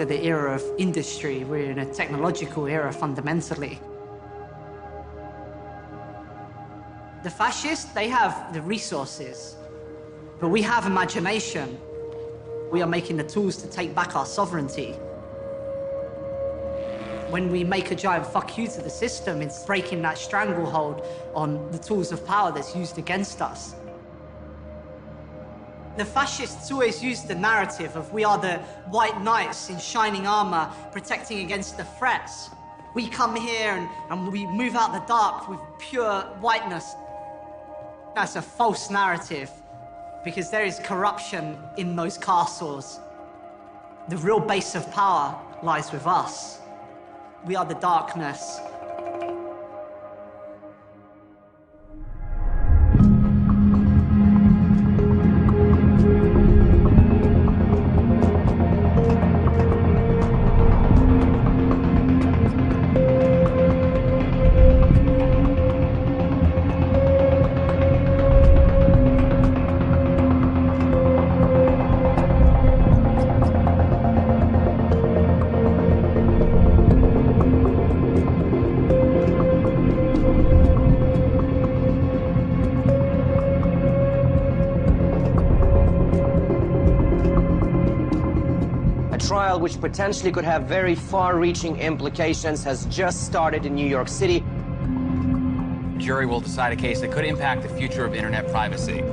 longer the era of industry. We're in a technological era fundamentally. The fascists, they have the resources, but we have imagination. We are making the tools to take back our sovereignty. When we make a giant fuck you to the system, it's breaking that stranglehold on the tools of power that's used against us. The fascists always use the narrative of we are the white knights in shining armor protecting against the threats. We come here and we move out the dark with pure whiteness. That's a false narrative because there is corruption in those castles. The real base of power lies with us. We are the darkness. Which potentially could have very far-reaching implications has just started in New York City. The jury will decide a case that could impact the future of internet privacy.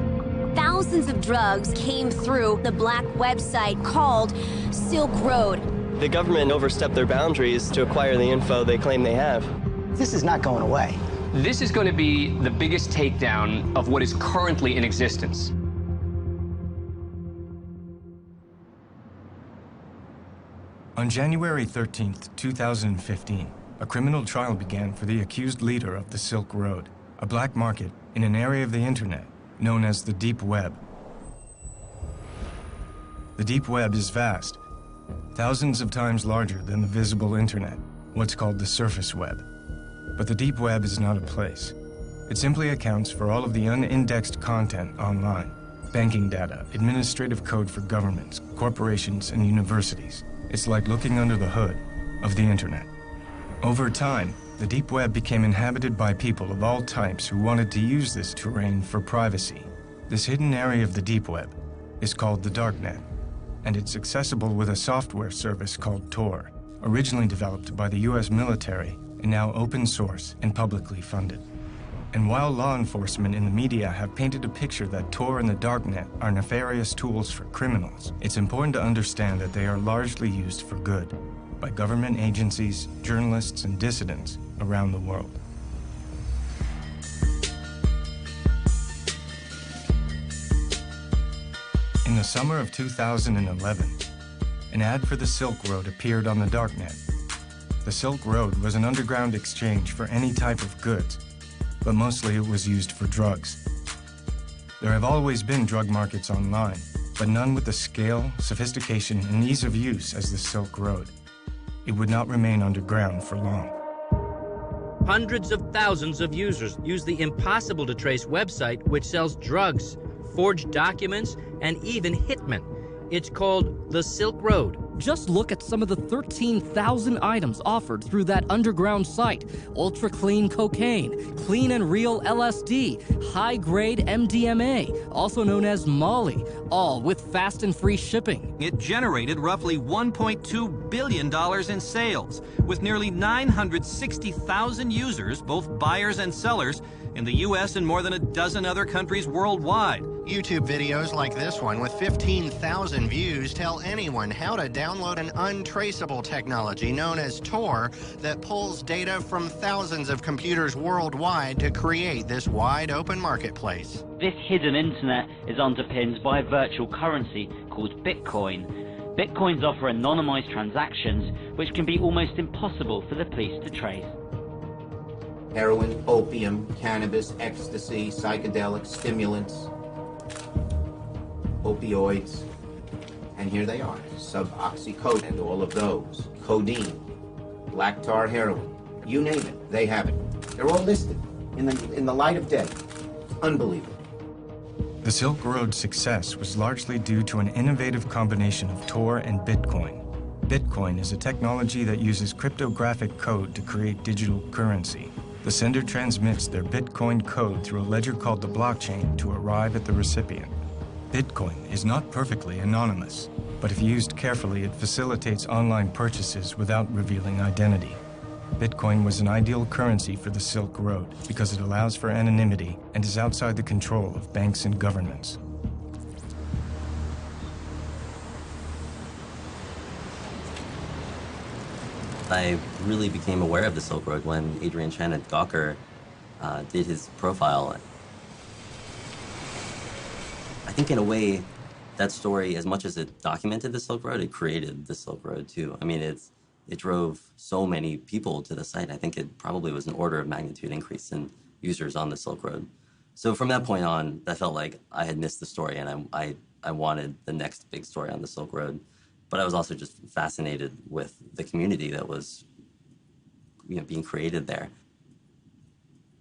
Thousands of drugs came through the black website called Silk Road. The government overstepped their boundaries to acquire the info they claim they have. This is not going away. This is going to be the biggest takedown of what is currently in existence. On January 13th, 2015, a criminal trial began for the accused leader of the Silk Road, a black market in an area of the internet known as the Deep Web. The Deep Web is vast, thousands of times larger than the visible internet, what's called the surface web. But the Deep Web is not a place. It simply accounts for all of the unindexed content online, banking data, administrative code for governments, corporations, and universities. It's like looking under the hood of the internet. Over time, the Deep Web became inhabited by people of all types who wanted to use this terrain for privacy. This hidden area of the Deep Web is called the Darknet, and it's accessible with a software service called Tor, originally developed by the US military and now open source and publicly funded. And while law enforcement and the media have painted a picture that Tor and the Darknet are nefarious tools for criminals, it's important to understand that they are largely used for good by government agencies, journalists, and dissidents around the world. In the summer of 2011, an ad for the Silk Road appeared on the Darknet. The Silk Road was an underground exchange for any type of goods, but mostly it was used for drugs. There have always been drug markets online, but none with the scale, sophistication, and ease of use as the Silk Road. It would not remain underground for long. Hundreds of thousands of users use the impossible-to-trace website which sells drugs, forged documents, and even hitmen. It's called the Silk Road. Just look at some of the 13,000 items offered through that underground site. Ultra-clean cocaine, clean and real LSD, high-grade MDMA, also known as Molly, all with fast and free shipping. It generated roughly $1.2 billion in sales, with nearly 960,000 users, both buyers and sellers, in the U.S. and more than a dozen other countries worldwide. YouTube videos like this one with 15,000 views tell anyone how to download an untraceable technology known as Tor that pulls data from thousands of computers worldwide to create this wide-open marketplace. This hidden internet is underpinned by a virtual currency called Bitcoin. Bitcoins offer anonymized transactions which can be almost impossible for the police to trace. Heroin, opium, cannabis, ecstasy, psychedelics, stimulants, opioids, and here they are, suboxycodone and all of those, codeine, black tar heroin, you name it, they have it. They're all listed in the light of day. Unbelievable. The Silk Road's success was largely due to an innovative combination of Tor and Bitcoin. Bitcoin is a technology that uses cryptographic code to create digital currency. The sender transmits their Bitcoin code through a ledger called the blockchain to arrive at the recipient. Bitcoin is not perfectly anonymous, but if used carefully, it facilitates online purchases without revealing identity. Bitcoin was an ideal currency for the Silk Road because it allows for anonymity and is outside the control of banks and governments. I really became aware of the Silk Road when Adrian Chen at Gawker did his profile. I think in a way, that story, as much as it documented the Silk Road, it created the Silk Road too. I mean, it drove so many people to the site. I think it probably was an order of magnitude increase in users on the Silk Road. So from that point on, that felt like I had missed the story, and I wanted the next big story on the Silk Road. But I was also just fascinated with the community that was, being created there.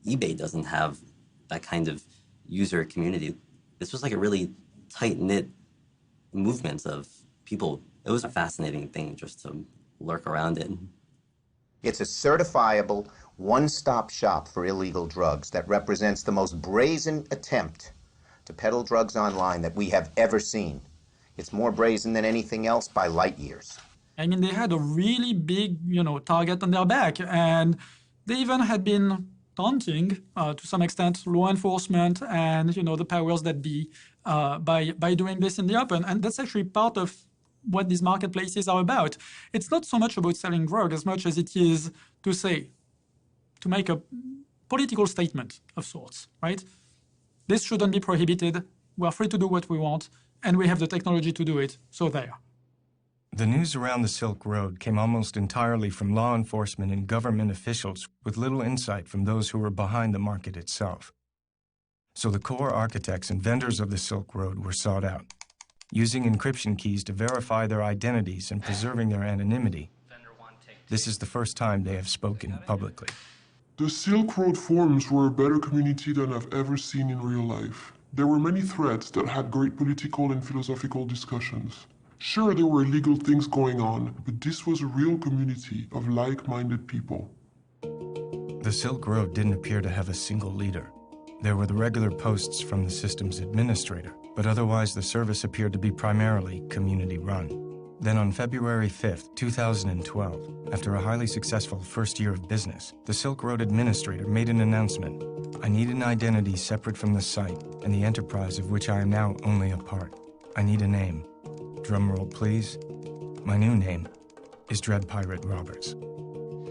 eBay doesn't have that kind of user community. This was like a really tight-knit movement of people. It was a fascinating thing just to lurk around it. It's a certifiable, one-stop shop for illegal drugs that represents the most brazen attempt to peddle drugs online that we have ever seen. It's more brazen than anything else by light years. I mean, they had a really big, target on their back, and they even had been taunting, to some extent, law enforcement and, the powers that be by doing this in the open. And that's actually part of what these marketplaces are about. It's not so much about selling drugs as much as it is to make a political statement of sorts, right? This shouldn't be prohibited. We're free to do what we want, and we have the technology to do it, so there. The news around the Silk Road came almost entirely from law enforcement and government officials with little insight from those who were behind the market itself. So the core architects and vendors of the Silk Road were sought out, using encryption keys to verify their identities and preserving their anonymity. This is the first time they have spoken publicly. The Silk Road forums were a better community than I've ever seen in real life. There were many threads that had great political and philosophical discussions. Sure, there were illegal things going on, but this was a real community of like-minded people. The Silk Road didn't appear to have a single leader. There were the regular posts from the system's administrator, but otherwise the service appeared to be primarily community-run. Then on February 5th, 2012, after a highly successful first year of business, the Silk Road administrator made an announcement. I need an identity separate from the site and the enterprise of which I am now only a part. I need a name. Drumroll, please. My new name is Dread Pirate Roberts.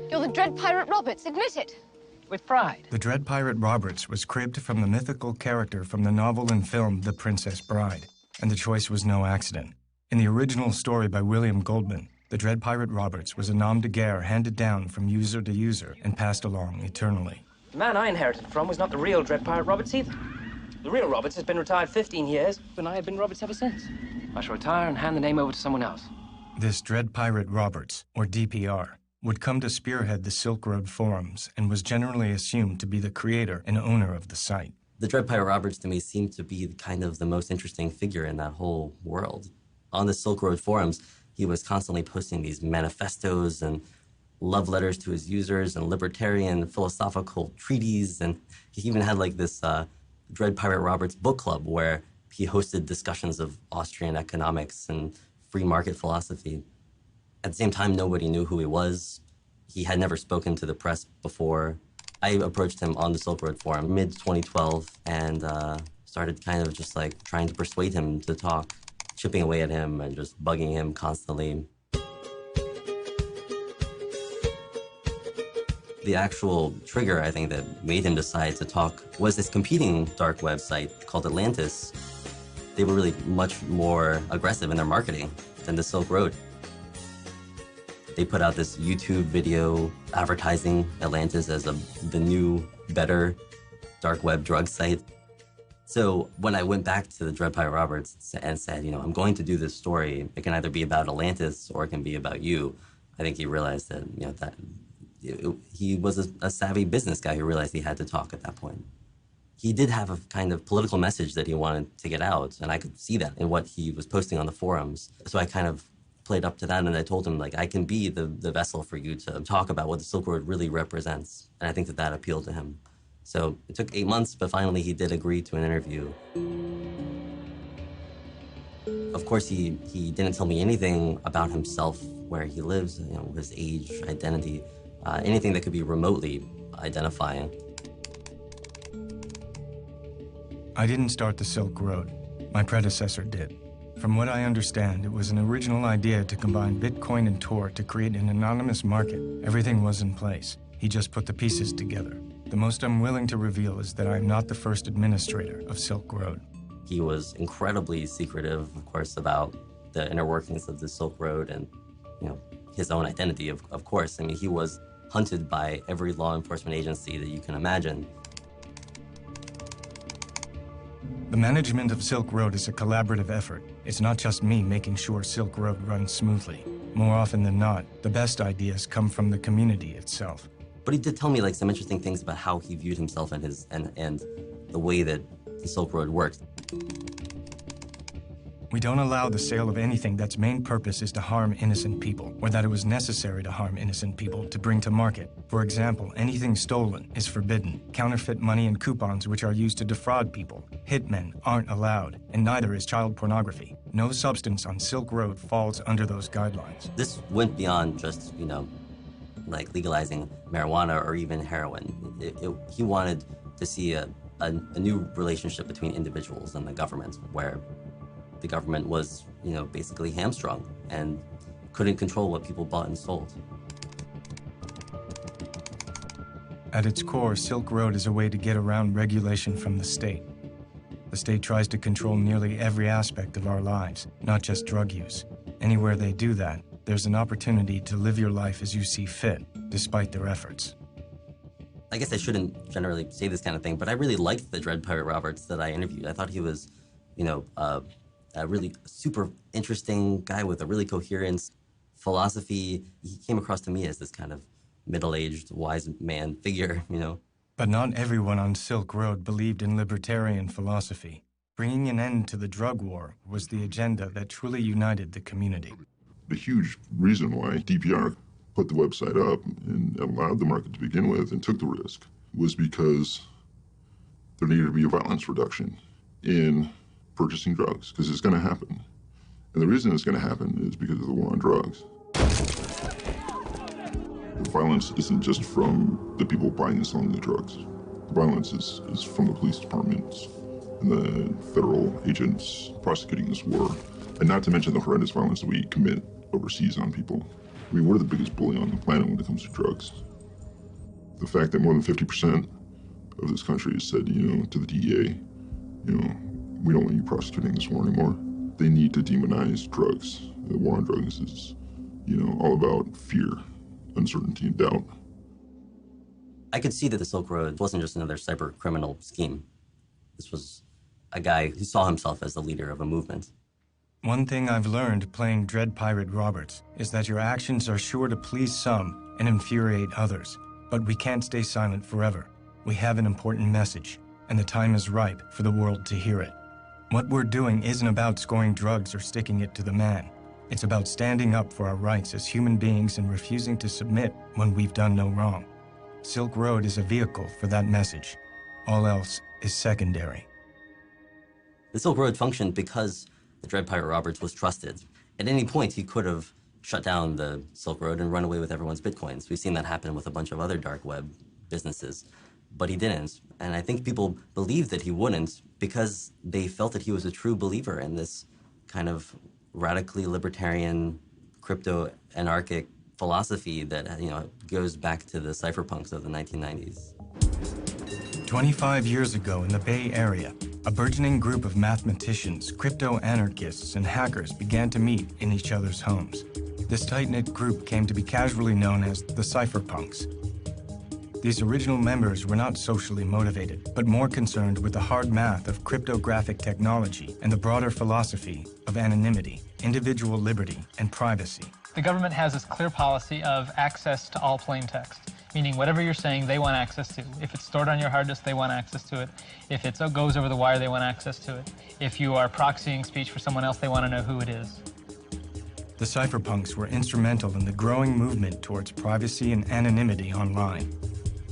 You're the Dread Pirate Roberts, admit it. With pride. The Dread Pirate Roberts was cribbed from the mythical character from the novel and film The Princess Bride, and the choice was no accident. In the original story by William Goldman, the Dread Pirate Roberts was a nom de guerre handed down from user to user and passed along eternally. The man I inherited from was not the real Dread Pirate Roberts either. The real Roberts has been retired 15 years, and I have been Roberts ever since. I shall retire and hand the name over to someone else. This Dread Pirate Roberts, or DPR, would come to spearhead the Silk Road forums and was generally assumed to be the creator and owner of the site. The Dread Pirate Roberts to me seemed to be kind of the most interesting figure in that whole world. On the Silk Road forums, he was constantly posting these manifestos and love letters to his users and libertarian philosophical treatises, and he even had like this Dread Pirate Roberts book club where he hosted discussions of Austrian economics and free market philosophy. At the same time, nobody knew who he was. He had never spoken to the press before. I approached him on the Silk Road forum mid-2012 and started kind of just like trying to persuade him to talk, chipping away at him and just bugging him constantly. The actual trigger, I think, that made him decide to talk was this competing dark website called Atlantis. They were really much more aggressive in their marketing than the Silk Road. They put out this YouTube video advertising Atlantis as the new, better dark web drug site. So when I went back to the Dread Pirate Roberts and said, I'm going to do this story, it can either be about Atlantis or it can be about you, I think he realized that, he was a savvy business guy who realized he had to talk at that point. He did have a kind of political message that he wanted to get out, and I could see that in what he was posting on the forums. So I kind of played up to that, and I told him, like, I can be the vessel for you to talk about what the Silk Road really represents. And I think that appealed to him. So it took 8 months, but finally he did agree to an interview. Of course, he didn't tell me anything about himself, where he lives, his age, identity, anything that could be remotely identifying. I didn't start the Silk Road. My predecessor did. From what I understand, it was an original idea to combine Bitcoin and Tor to create an anonymous market. Everything was in place. He just put the pieces together. The most I'm willing to reveal is that I am not the first administrator of Silk Road. He was incredibly secretive, of course, about the inner workings of the Silk Road and, his own identity, of course. I mean, he was hunted by every law enforcement agency that you can imagine. The management of Silk Road is a collaborative effort. It's not just me making sure Silk Road runs smoothly. More often than not, the best ideas come from the community itself. But he did tell me, like, some interesting things about how he viewed himself and and the way that the Silk Road works. We don't allow the sale of anything that's main purpose is to harm innocent people, or that it was necessary to harm innocent people to bring to market. For example, anything stolen is forbidden. Counterfeit money and coupons which are used to defraud people. Hitmen aren't allowed, and neither is child pornography. No substance on Silk Road falls under those guidelines. This went beyond just, like legalizing marijuana or even heroin. He wanted to see a new relationship between individuals and the government, where the government was, basically hamstrung and couldn't control what people bought and sold. At its core, Silk Road is a way to get around regulation from the state. The state tries to control nearly every aspect of our lives, not just drug use. Anywhere they do that, there's an opportunity to live your life as you see fit, despite their efforts. I guess I shouldn't generally say this kind of thing, but I really liked the Dread Pirate Roberts that I interviewed. I thought he was, a really super interesting guy with a really coherent philosophy. He came across to me as this kind of middle-aged, wise man figure, But not everyone on Silk Road believed in libertarian philosophy. Bringing an end to the drug war was the agenda that truly united the community. The huge reason why DPR put the website up and allowed the market to begin with and took the risk was because there needed to be a violence reduction in purchasing drugs, because it's going to happen. And the reason it's going to happen is because of the war on drugs. The violence isn't just from the people buying and selling the drugs. The violence is from the police departments and the federal agents prosecuting this war. And not to mention the horrendous violence that we commit overseas on people. I mean, we're the biggest bully on the planet when it comes to drugs. The fact that more than 50% of this country has said, to the DEA, we don't want you prosecuting this war anymore. They need to demonize drugs. The war on drugs is, all about fear, uncertainty, and doubt. I could see that the Silk Road wasn't just another cyber criminal scheme. This was a guy who saw himself as the leader of a movement. One thing I've learned playing Dread Pirate Roberts is that your actions are sure to please some and infuriate others. But we can't stay silent forever. We have an important message, and the time is ripe for the world to hear it. What we're doing isn't about scoring drugs or sticking it to the man. It's about standing up for our rights as human beings and refusing to submit when we've done no wrong. Silk Road is a vehicle for that message. All else is secondary. The Silk Road functioned because the Dread Pirate Roberts was trusted. At any point, he could have shut down the Silk Road and run away with everyone's bitcoins. We've seen that happen with a bunch of other dark web businesses. But he didn't. And I think people believed that he wouldn't because they felt that he was a true believer in this kind of radically libertarian, crypto-anarchic philosophy that, goes back to the cypherpunks of the 1990s. 25 years ago in the Bay Area, a burgeoning group of mathematicians, crypto-anarchists, and hackers began to meet in each other's homes. This tight-knit group came to be casually known as the cypherpunks. These original members were not socially motivated, but more concerned with the hard math of cryptographic technology and the broader philosophy of anonymity, individual liberty, and privacy. The government has this clear policy of access to all plain text, meaning whatever you're saying, they want access to. If it's stored on your hard disk, they want access to it. If it goes over the wire, they want access to it. If you are proxying speech for someone else, they want to know who it is. The cypherpunks were instrumental in the growing movement towards privacy and anonymity online,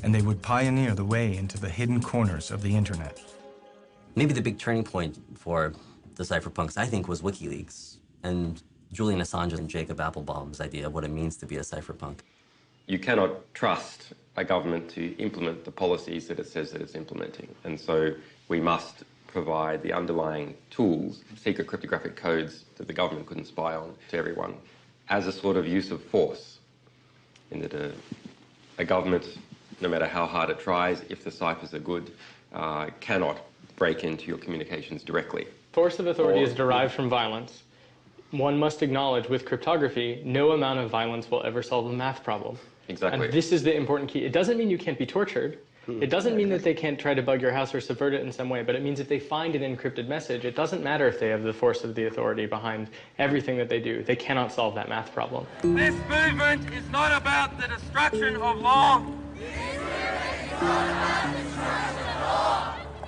and they would pioneer the way into the hidden corners of the internet. Maybe the big turning point for the cypherpunks, I think, was WikiLeaks and Julian Assange and Jacob Applebaum's idea of what it means to be a cypherpunk. You cannot trust a government to implement the policies that it says that it's implementing. And so we must provide the underlying tools, secret cryptographic codes that the government couldn't spy on to everyone, as a sort of use of force. In that a government, no matter how hard it tries, if the ciphers are good, cannot break into your communications directly. Force of authority is derived from violence. One must acknowledge with cryptography, no amount of violence will ever solve a math problem. Exactly. And this is the important key. It doesn't mean you can't be tortured. It doesn't mean that they can't try to bug your house or subvert it in some way, but it means if they find an encrypted message, it doesn't matter if they have the force of the authority behind everything that they do. They cannot solve that math problem. This movement is not about the destruction of law.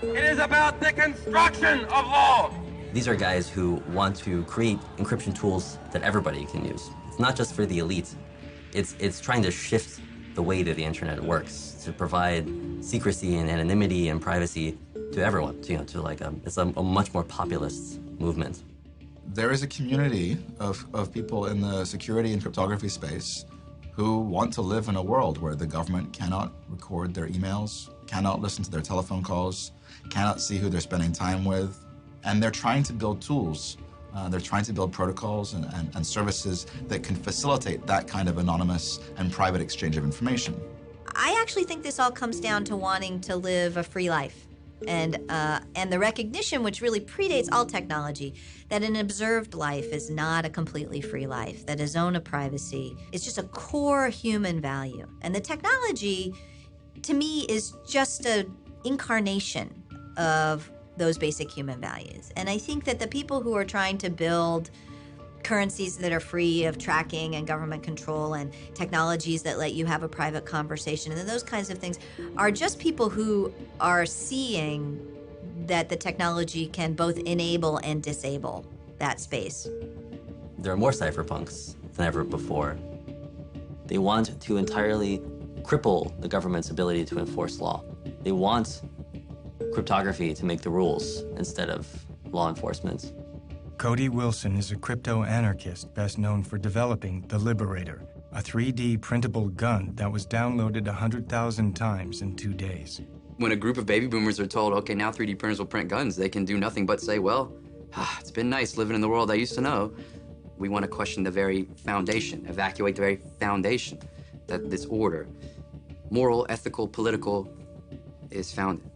It is about the construction of law. These are guys who want to create encryption tools that everybody can use. It's not just for the elite. It's trying to shift the way that the internet works, to provide secrecy and anonymity and privacy to everyone. It's a much more populist movement. There is a community of people in the security and cryptography space who want to live in a world where the government cannot record their emails, cannot listen to their telephone calls, cannot see who they're spending time with, and they're trying to build tools. They're trying to build protocols and services that can facilitate that kind of anonymous and private exchange of information. I actually think this all comes down to wanting to live a free life and the recognition, which really predates all technology, that an observed life is not a completely free life, that a zone of privacy is just a core human value. And the technology, to me, is just an incarnation of those basic human values. And I think that the people who are trying to build currencies that are free of tracking and government control and technologies that let you have a private conversation and those kinds of things are just people who are seeing that the technology can both enable and disable that space. There are more cypherpunks than ever before. They want to entirely cripple the government's ability to enforce law. They want cryptography to make the rules instead of law enforcement. Cody Wilson is a crypto-anarchist best known for developing the Liberator, a 3D printable gun that was downloaded 100,000 times in 2 days. When a group of baby boomers are told, okay, now 3D printers will print guns, they can do nothing but say, well, it's been nice living in the world I used to know. We want to question the very foundation, evacuate the very foundation that this order, moral, ethical, political, is founded.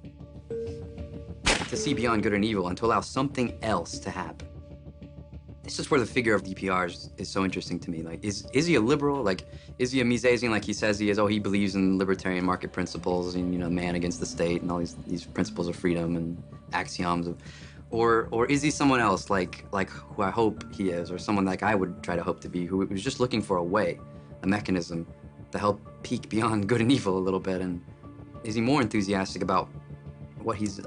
To see beyond good and evil and to allow something else to happen. This is where the figure of DPR is so interesting to me. Like, is he a liberal? Like, is he a Misesian like he says he is? Oh, he believes in libertarian market principles and, man against the state and all these principles of freedom and axioms of, or is he someone else like who I hope he is, or someone like I would try to hope to be, who was just looking for a way, a mechanism to help peek beyond good and evil a little bit? And is he more enthusiastic about what he's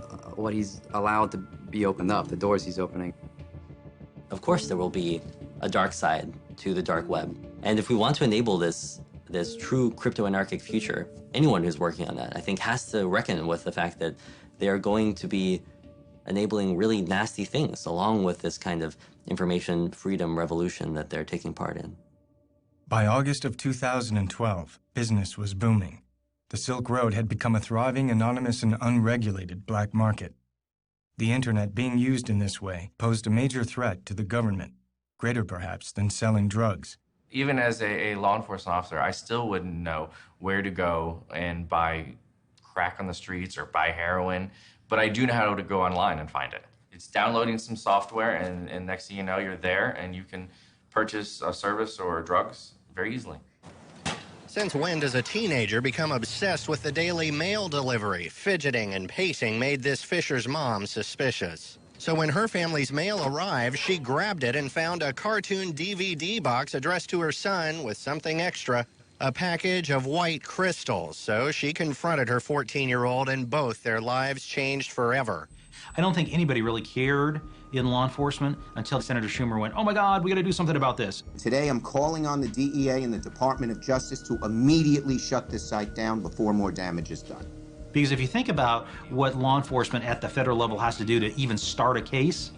allowed to be opened up, the doors he's opening? Of course, there will be a dark side to the dark web. And if we want to enable this true crypto-anarchic future, anyone who's working on that, I think, has to reckon with the fact that they are going to be enabling really nasty things along with this kind of information freedom revolution that they're taking part in. By August of 2012, business was booming. The Silk Road had become a thriving, anonymous, and unregulated black market. The internet being used in this way posed a major threat to the government, greater perhaps than selling drugs. Even as a law enforcement officer, I still wouldn't know where to go and buy crack on the streets or buy heroin, but I do know how to go online and find it. It's downloading some software, and next thing you know, you're there, and you can purchase a service or drugs very easily. Since when does a teenager become obsessed with the daily mail delivery? Fidgeting and pacing made this Fisher's mom suspicious. So when her family's mail arrived, she grabbed it and found a cartoon DVD box addressed to her son with something extra, a package of white crystals. So she confronted her 14-year-old, and both their lives changed forever. I don't think anybody really cared in law enforcement until Senator Schumer went, oh my God, we got to do something about this. Today, I'm calling on the DEA and the Department of Justice to immediately shut this site down before more damage is done. Because if you think about what law enforcement at the federal level has to do to even start a case,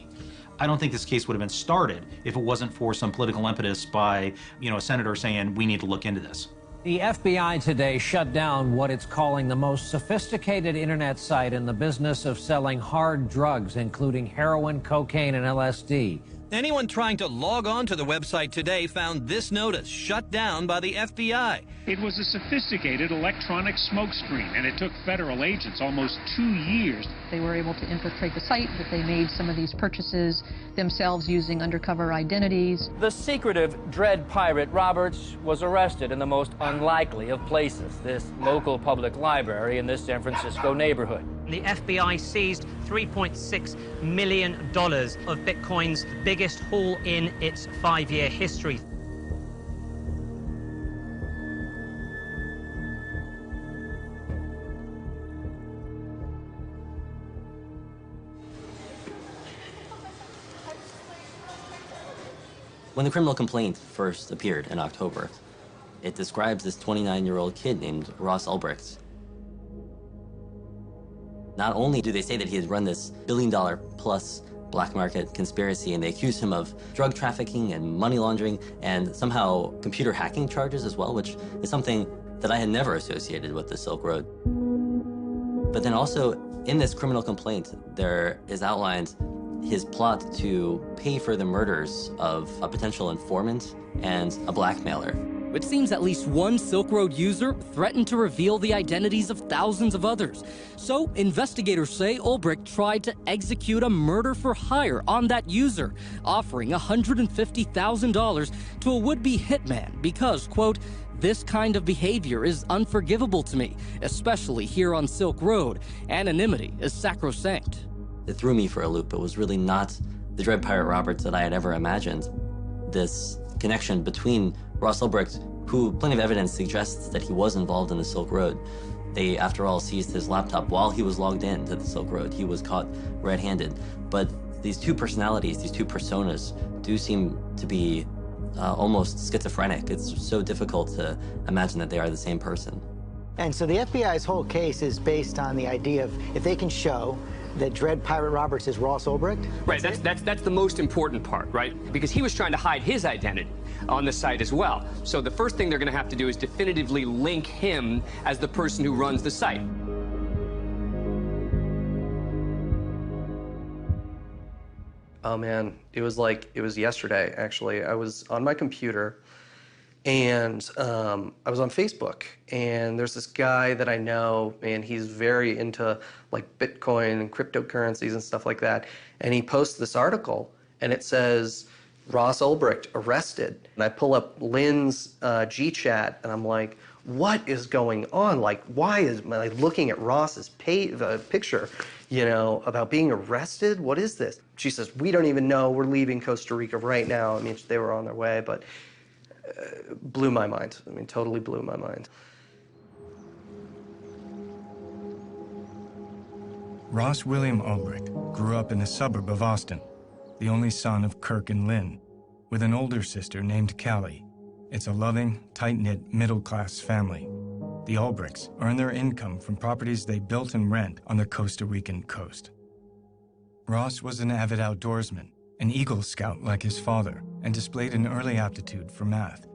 I don't think this case would have been started if it wasn't for some political impetus by, a senator saying, we need to look into this. The FBI today shut down what it's calling the most sophisticated internet site in the business of selling hard drugs, including heroin, cocaine, and LSD. Anyone trying to log on to the website today found this notice shut down by the FBI. It was a sophisticated electronic smokescreen, and it took federal agents almost 2 years. They were able to infiltrate the site, but they made some of these purchases themselves using undercover identities. The secretive Dread Pirate Roberts was arrested in the most unlikely of places, this local public library in this San Francisco neighborhood. The FBI seized $3.6 million of Bitcoin's biggest haul in its 5-year history. When the criminal complaint first appeared in October, it describes this 29-year-old kid named Ross Ulbricht. Not only do they say that he has run this billion-dollar-plus black market conspiracy, and they accuse him of drug trafficking and money laundering and somehow computer hacking charges as well, which is something that I had never associated with the Silk Road. But then also in this criminal complaint, there is outlined his plot to pay for the murders of a potential informant and a blackmailer. It seems at least one Silk Road user threatened to reveal the identities of thousands of others. So investigators say Ulbricht tried to execute a murder for hire on that user, offering $150,000 to a would-be hitman because, quote, "This kind of behavior is unforgivable to me, especially here on Silk Road. Anonymity is sacrosanct." It threw me for a loop. It was really not the Dread Pirate Roberts that I had ever imagined. This connection between Ross Ulbricht, who plenty of evidence suggests that he was involved in the Silk Road. They, after all, seized his laptop while he was logged in to the Silk Road. He was caught red-handed. But these two personalities, these two personas, do seem to be almost schizophrenic. It's so difficult to imagine that they are the same person. And so the FBI's whole case is based on the idea of if they can show that Dread Pirate Roberts is Ross Ulbricht? Right, that's the most important part, right? Because he was trying to hide his identity on the site as well. So the first thing they're going to have to do is definitively link him as the person who runs the site. Oh man, it was yesterday, actually. I was on my computer and I was on Facebook, and there's this guy that I know, and he's very into like Bitcoin and cryptocurrencies and stuff like that. And he posts this article, and it says, Ross Ulbricht arrested. And I pull up Lynn's GChat, and I'm like, what is going on? Like, why is I looking at Ross's picture, about being arrested? What is this? She says, we don't even know. We're leaving Costa Rica right now. I mean, they were on their way, but blew my mind. I mean, totally blew my mind. Ross William Ulbricht grew up in a suburb of Austin, the only son of Kirk and Lynn, with an older sister named Callie. It's a loving, tight-knit, middle-class family. The Ulbrichts earn their income from properties they built and rent on the Costa Rican coast. Ross was an avid outdoorsman, an Eagle Scout like his father, and displayed an early aptitude for math.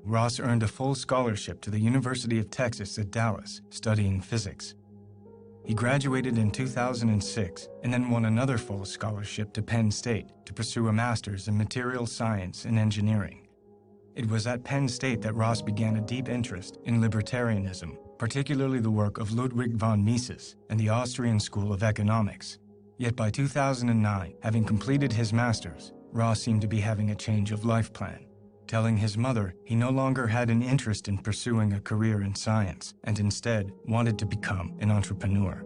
Ross earned a full scholarship to the University of Texas at Dallas, studying physics. He graduated in 2006 and then won another full scholarship to Penn State to pursue a master's in material science and engineering. It was at Penn State that Ross began a deep interest in libertarianism, particularly the work of Ludwig von Mises and the Austrian School of Economics. Yet by 2009, having completed his master's, Ross seemed to be having a change of life plan, telling his mother he no longer had an interest in pursuing a career in science and instead wanted to become an entrepreneur.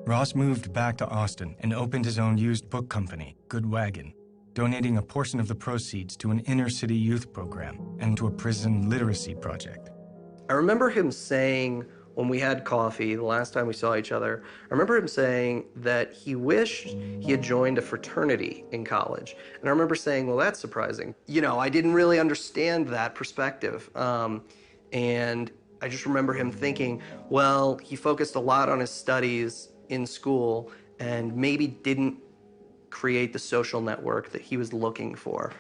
Ross moved back to Austin and opened his own used book company, Good Wagon, donating a portion of the proceeds to an inner-city youth program and to a prison literacy project. I remember him saying when we had coffee, the last time we saw each other, I remember him saying that he wished he had joined a fraternity in college. And I remember saying, well, that's surprising. You know, I didn't really understand that perspective. And I just remember him thinking, well, he focused a lot on his studies in school and maybe didn't create the social network that he was looking for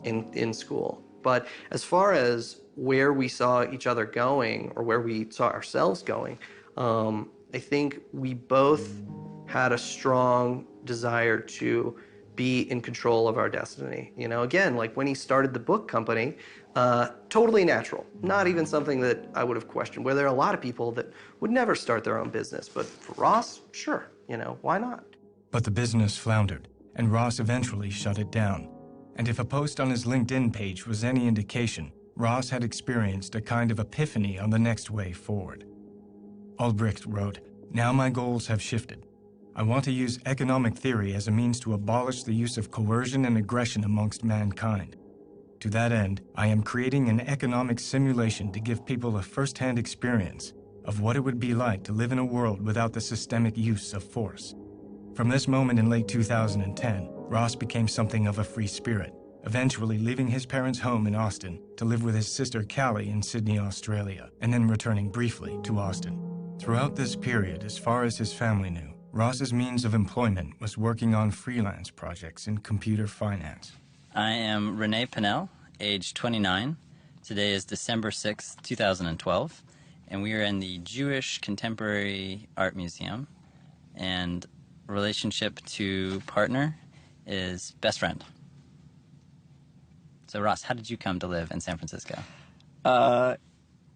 in school. But as far as where we saw each other going, or where we saw ourselves going, I think we both had a strong desire to be in control of our destiny. You know, again, like when he started the book company, totally natural, not even something that I would have questioned, where there are a lot of people that would never start their own business. But for Ross, sure, you know, why not? But the business floundered, and Ross eventually shut it down. And if a post on his LinkedIn page was any indication, Ross had experienced a kind of epiphany on the next way forward. Albrecht wrote, "Now my goals have shifted. I want to use economic theory as a means to abolish the use of coercion and aggression amongst mankind. To that end, I am creating an economic simulation to give people a first-hand experience of what it would be like to live in a world without the systemic use of force." From this moment in late 2010, Ross became something of a free spirit, eventually leaving his parents' home in Austin to live with his sister Callie in Sydney, Australia, and then returning briefly to Austin. Throughout this period, as far as his family knew, Ross's means of employment was working on freelance projects in computer finance. I am Renee Pinnell, age 29. Today is December 6th, 2012, and we are in the Jewish Contemporary Art Museum, and relationship to partner is best friend. So Ross, how did you come to live in San Francisco?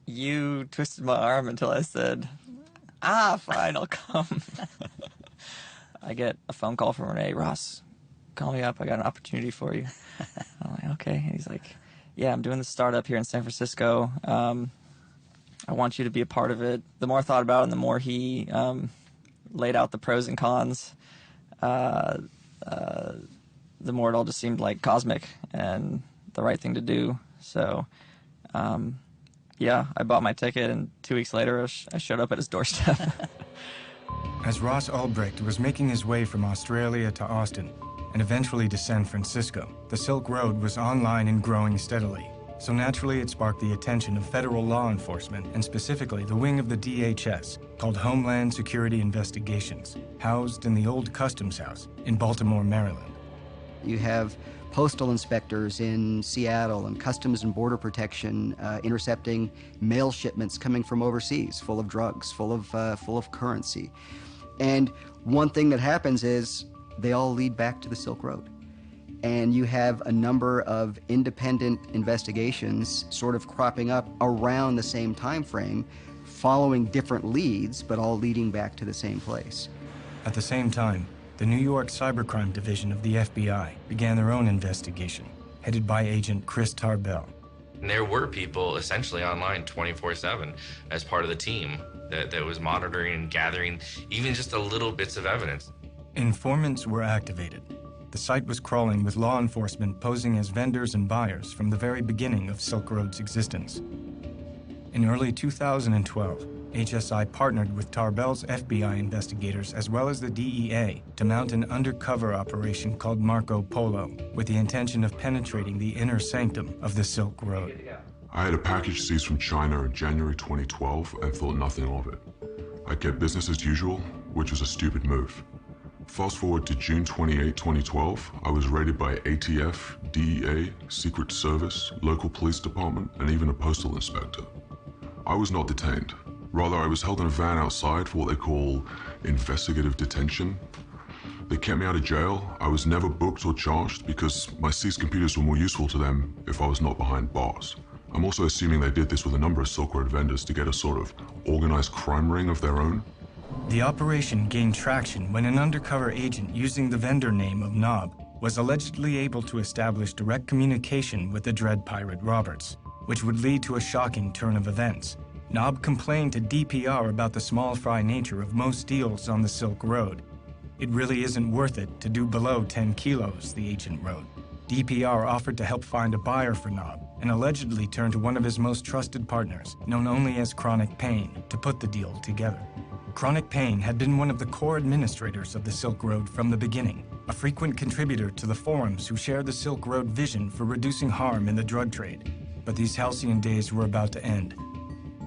You twisted my arm until I said, fine, I'll come. I get a phone call from Renee. "Ross, call me up. I got an opportunity for you." I'm like, okay. And he's like, "Yeah, I'm doing this startup here in San Francisco. I want you to be a part of it." The more I thought about it, and the more he laid out the pros and cons, the more it all just seemed like cosmic and the right thing to do. So, yeah, I bought my ticket, and 2 weeks later, I showed up at his doorstep. As Ross Albrecht was making his way from Australia to Austin, and eventually to San Francisco, the Silk Road was online and growing steadily. So naturally, it sparked the attention of federal law enforcement, and specifically the wing of the DHS, called Homeland Security Investigations, housed in the old Customs House in Baltimore, Maryland. You have postal inspectors in Seattle and Customs and Border Protection intercepting mail shipments coming from overseas, full of drugs, full of currency. And one thing that happens is they all lead back to the Silk Road. And you have a number of independent investigations sort of cropping up around the same time frame, following different leads, but all leading back to the same place. At the same time, the New York Cybercrime Division of the FBI began their own investigation, headed by Agent Chris Tarbell. And there were people essentially online 24/7 as part of the team that was monitoring and gathering even just a little bits of evidence. Informants were activated. The site was crawling with law enforcement posing as vendors and buyers from the very beginning of Silk Road's existence. In early 2012, HSI partnered with Tarbell's FBI investigators as well as the DEA to mount an undercover operation called Marco Polo with the intention of penetrating the inner sanctum of the Silk Road. I had a package seized from China in January 2012 and thought nothing of it. I kept business as usual, which was a stupid move. Fast forward to June 28, 2012, I was raided by ATF, DEA, Secret Service, local police department, and even a postal inspector. I was not detained. Rather, I was held in a van outside for what they call investigative detention. They kept me out of jail. I was never booked or charged because my seized computers were more useful to them if I was not behind bars. I'm also assuming they did this with a number of Silk Road vendors to get a sort of organized crime ring of their own. The operation gained traction when an undercover agent using the vendor name of Knob was allegedly able to establish direct communication with the Dread Pirate Roberts, which would lead to a shocking turn of events. Knob complained to DPR about the small fry nature of most deals on the Silk Road. It really isn't worth it to do below 10 kilos, the agent wrote. DPR offered to help find a buyer for Knob and allegedly turned to one of his most trusted partners, known only as Chronic Pain, to put the deal together. Chronic Pain had been one of the core administrators of the Silk Road from the beginning, a frequent contributor to the forums who shared the Silk Road vision for reducing harm in the drug trade. But these halcyon days were about to end.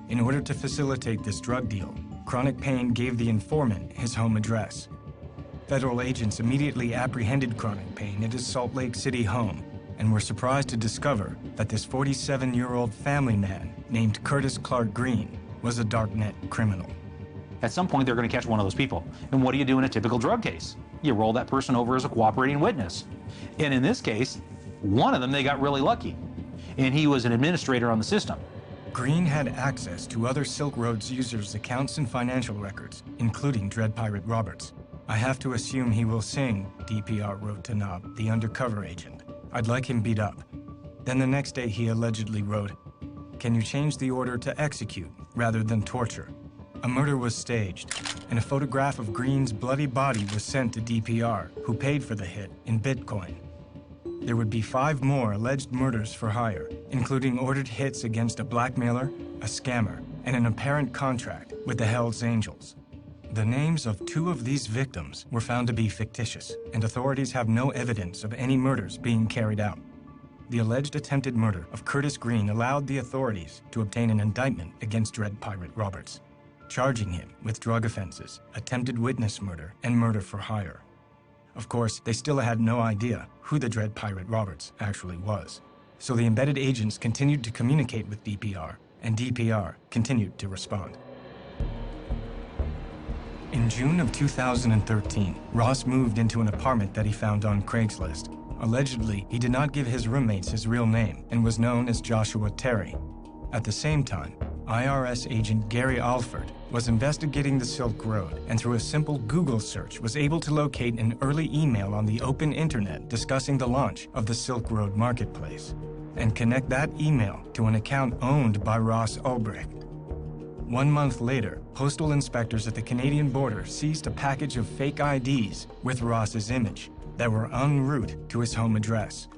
In order to facilitate this drug deal, Chronic Pain gave the informant his home address. Federal agents immediately apprehended Chronic Pain at his Salt Lake City home and were surprised to discover that this 47-year-old family man named Curtis Clark Green was a darknet criminal. At some point, they're going to catch one of those people. And what do you do in a typical drug case? You roll that person over as a cooperating witness. And in this case, one of them, they got really lucky. And he was an administrator on the system. Green had access to other Silk Road's users' accounts and financial records, including Dread Pirate Roberts. I have to assume he will sing, DPR wrote to Knob, the undercover agent. I'd like him beat up. Then the next day he allegedly wrote, "Can you change the order to execute rather than torture?" A murder was staged, and a photograph of Green's bloody body was sent to DPR, who paid for the hit in Bitcoin. There would be 5 more alleged murders for hire, including ordered hits against a blackmailer, a scammer, and an apparent contract with the Hells Angels. The names of 2 of these victims were found to be fictitious, and authorities have no evidence of any murders being carried out. The alleged attempted murder of Curtis Green allowed the authorities to obtain an indictment against Dread Pirate Roberts, charging him with drug offenses, attempted witness murder, and murder for hire. Of course, they still had no idea who the Dread Pirate Roberts actually was. So the embedded agents continued to communicate with DPR, and DPR continued to respond. In June of 2013, Ross moved into an apartment that he found on Craigslist. Allegedly, he did not give his roommates his real name and was known as Joshua Terry. At the same time, IRS agent Gary Alford was investigating the Silk Road and through a simple Google search was able to locate an early email on the open internet discussing the launch of the Silk Road marketplace and connect that email to an account owned by Ross Ulbricht. 1 month later, postal inspectors at the Canadian border seized a package of fake IDs with Ross's image that were en route to his home address.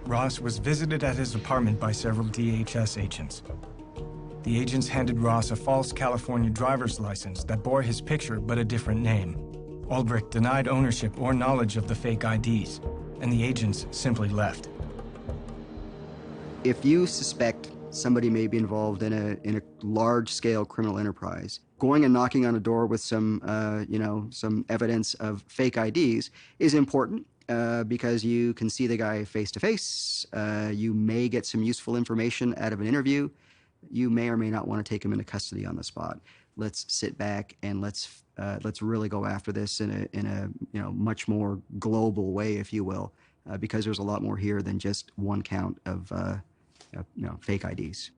Ross was visited at his apartment by several DHS agents. The agents handed Ross a false California driver's license that bore his picture but a different name. Ulbricht denied ownership or knowledge of the fake IDs, and the agents simply left. If you suspect somebody may be involved in a large-scale criminal enterprise, going and knocking on a door with some evidence of fake IDs is important. Because you can see the guy face to face, you may get some useful information out of an interview. You may or may not want to take him into custody on the spot. Let's sit back and let's really go after this in a much more global way, if you will, because there's a lot more here than just one count of fake IDs.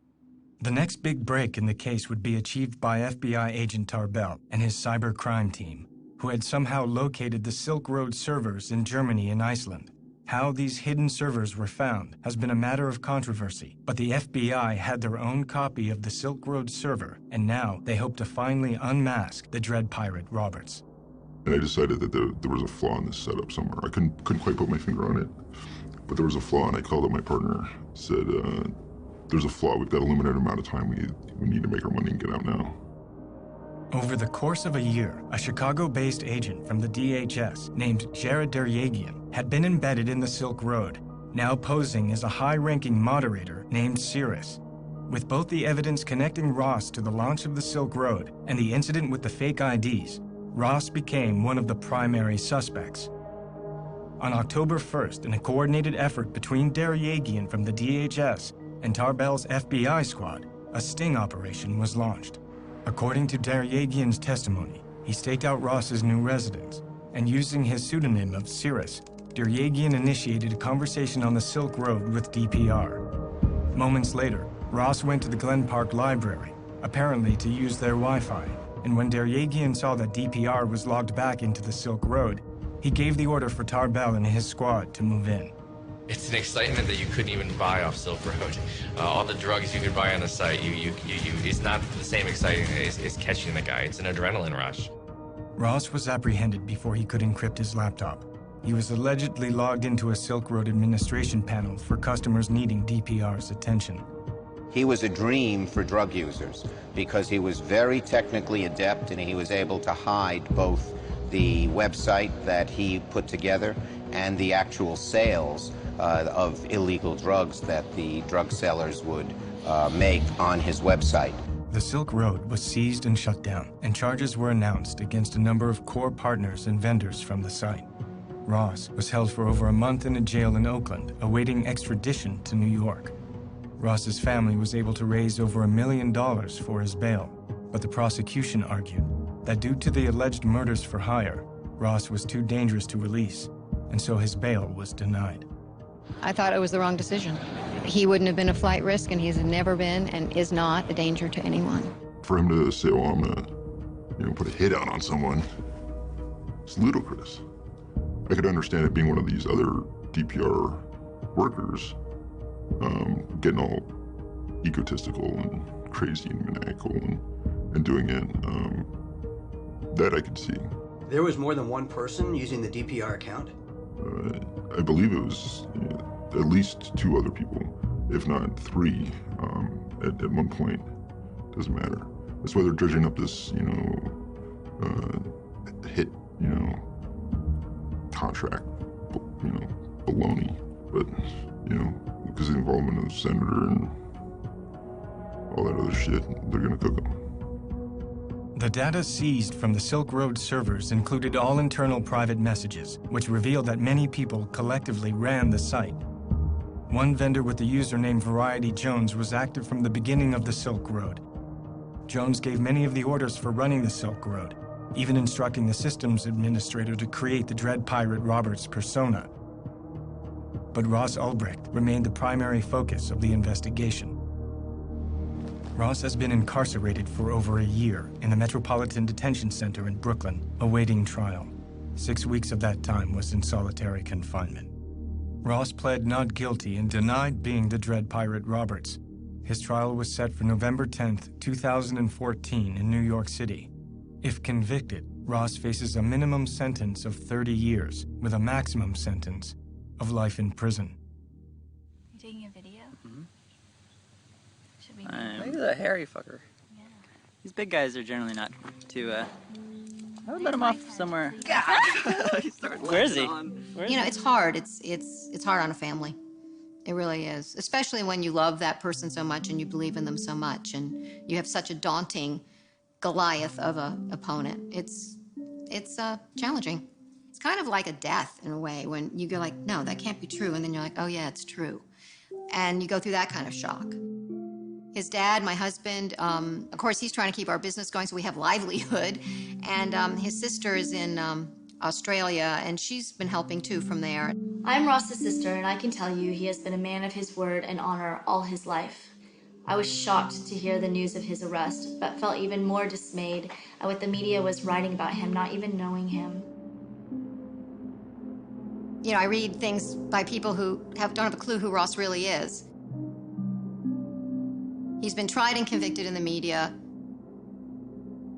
The next big break in the case would be achieved by FBI agent Tarbell and his cybercrime team, who had somehow located the Silk Road servers in Germany and Iceland. How these hidden servers were found has been a matter of controversy, but the FBI had their own copy of the Silk Road server, and now they hope to finally unmask the Dread Pirate Roberts. And I decided that there was a flaw in this setup somewhere. I couldn't quite put my finger on it, but there was a flaw, and I called up my partner, said, there's a flaw, we've got a limited amount of time, we need to make our money and get out now. Over the course of a year, a Chicago-based agent from the DHS named Jared Deryagian had been embedded in the Silk Road, now posing as a high-ranking moderator named Cirrus. With both the evidence connecting Ross to the launch of the Silk Road and the incident with the fake IDs, Ross became one of the primary suspects. On October 1st, in a coordinated effort between Deryagian from the DHS and Tarbell's FBI squad, a sting operation was launched. According to Deryagian's testimony, he staked out Ross's new residence, and using his pseudonym of Cirrus, Deryagian initiated a conversation on the Silk Road with DPR. Moments later, Ross went to the Glen Park Library, apparently to use their Wi-Fi, and when Deryagian saw that DPR was logged back into the Silk Road, he gave the order for Tarbell and his squad to move in. It's an excitement that you couldn't even buy off Silk Road. All the drugs you could buy on the site, it's not the same exciting as catching the guy. It's an adrenaline rush. Ross was apprehended before he could encrypt his laptop. He was allegedly logged into a Silk Road administration panel for customers needing DPR's attention. He was a dream for drug users because he was very technically adept and he was able to hide both the website that he put together and the actual sales of illegal drugs that the drug sellers would make on his website. The Silk Road was seized and shut down, and charges were announced against a number of core partners and vendors from the site. Ross was held for over a month in a jail in Oakland, awaiting extradition to New York. Ross's family was able to raise over $1 million for his bail, but the prosecution argued that due to the alleged murders for hire, Ross was too dangerous to release, and so his bail was denied. I thought it was the wrong decision. He wouldn't have been a flight risk, and he has never been and is not a danger to anyone. For him to say, well, I'm gonna, put a hit out on someone, it's ludicrous. I could understand it being one of these other DPR workers getting all egotistical and crazy and maniacal and doing it. That I could see. There was more than one person using the DPR account? I believe it was at least 2 other people, if not 3, at one point. Doesn't matter. That's why they're dredging up this, hit, contract, baloney. But, because of the involvement of the senator and all that other shit, they're gonna cook them. The data seized from the Silk Road servers included all internal private messages, which revealed that many people collectively ran the site. One vendor with the username Variety Jones was active from the beginning of the Silk Road. Jones gave many of the orders for running the Silk Road, even instructing the systems administrator to create the Dread Pirate Roberts persona. But Ross Ulbricht remained the primary focus of the investigation. Ross has been incarcerated for over a year in the Metropolitan Detention Center in Brooklyn, awaiting trial. 6 weeks of that time was in solitary confinement. Ross pled not guilty and denied being the Dread Pirate Roberts. His trial was set for November 10th, 2014 in New York City. If convicted, Ross faces a minimum sentence of 30 years with a maximum sentence of life in prison. You taking a video? Mm-hmm. Should we? He's a hairy fucker. Yeah. These big guys are generally not too, I would let him off somewhere. Where is he? It's hard. It's hard on a family. It really is. Especially when you love that person so much and you believe in them so much and you have such a daunting Goliath of an opponent. It's challenging. It's kind of like a death in a way when you go like, no, that can't be true. And then you're like, oh yeah, it's true. And you go through that kind of shock. His dad, my husband, of course, he's trying to keep our business going so we have livelihood. And his sister is in Australia, and she's been helping too from there. I'm Ross's sister, and I can tell you he has been a man of his word and honor all his life. I was shocked to hear the news of his arrest, but felt even more dismayed at what the media was writing about him, not even knowing him. I read things by people who don't have a clue who Ross really is. He's been tried and convicted in the media.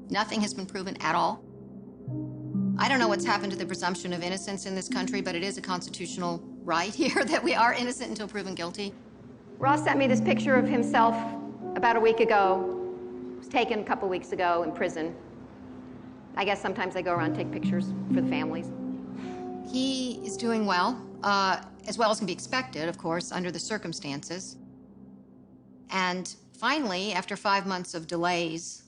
Nothing has been proven at all. I don't know what's happened to the presumption of innocence in this country, but it is a constitutional right here that we are innocent until proven guilty. Ross sent me this picture of himself about a week ago. It was taken a couple weeks ago in prison. I guess sometimes they go around and take pictures for the families. He is doing well as can be expected, of course, under the circumstances. And finally, after 5 months of delays,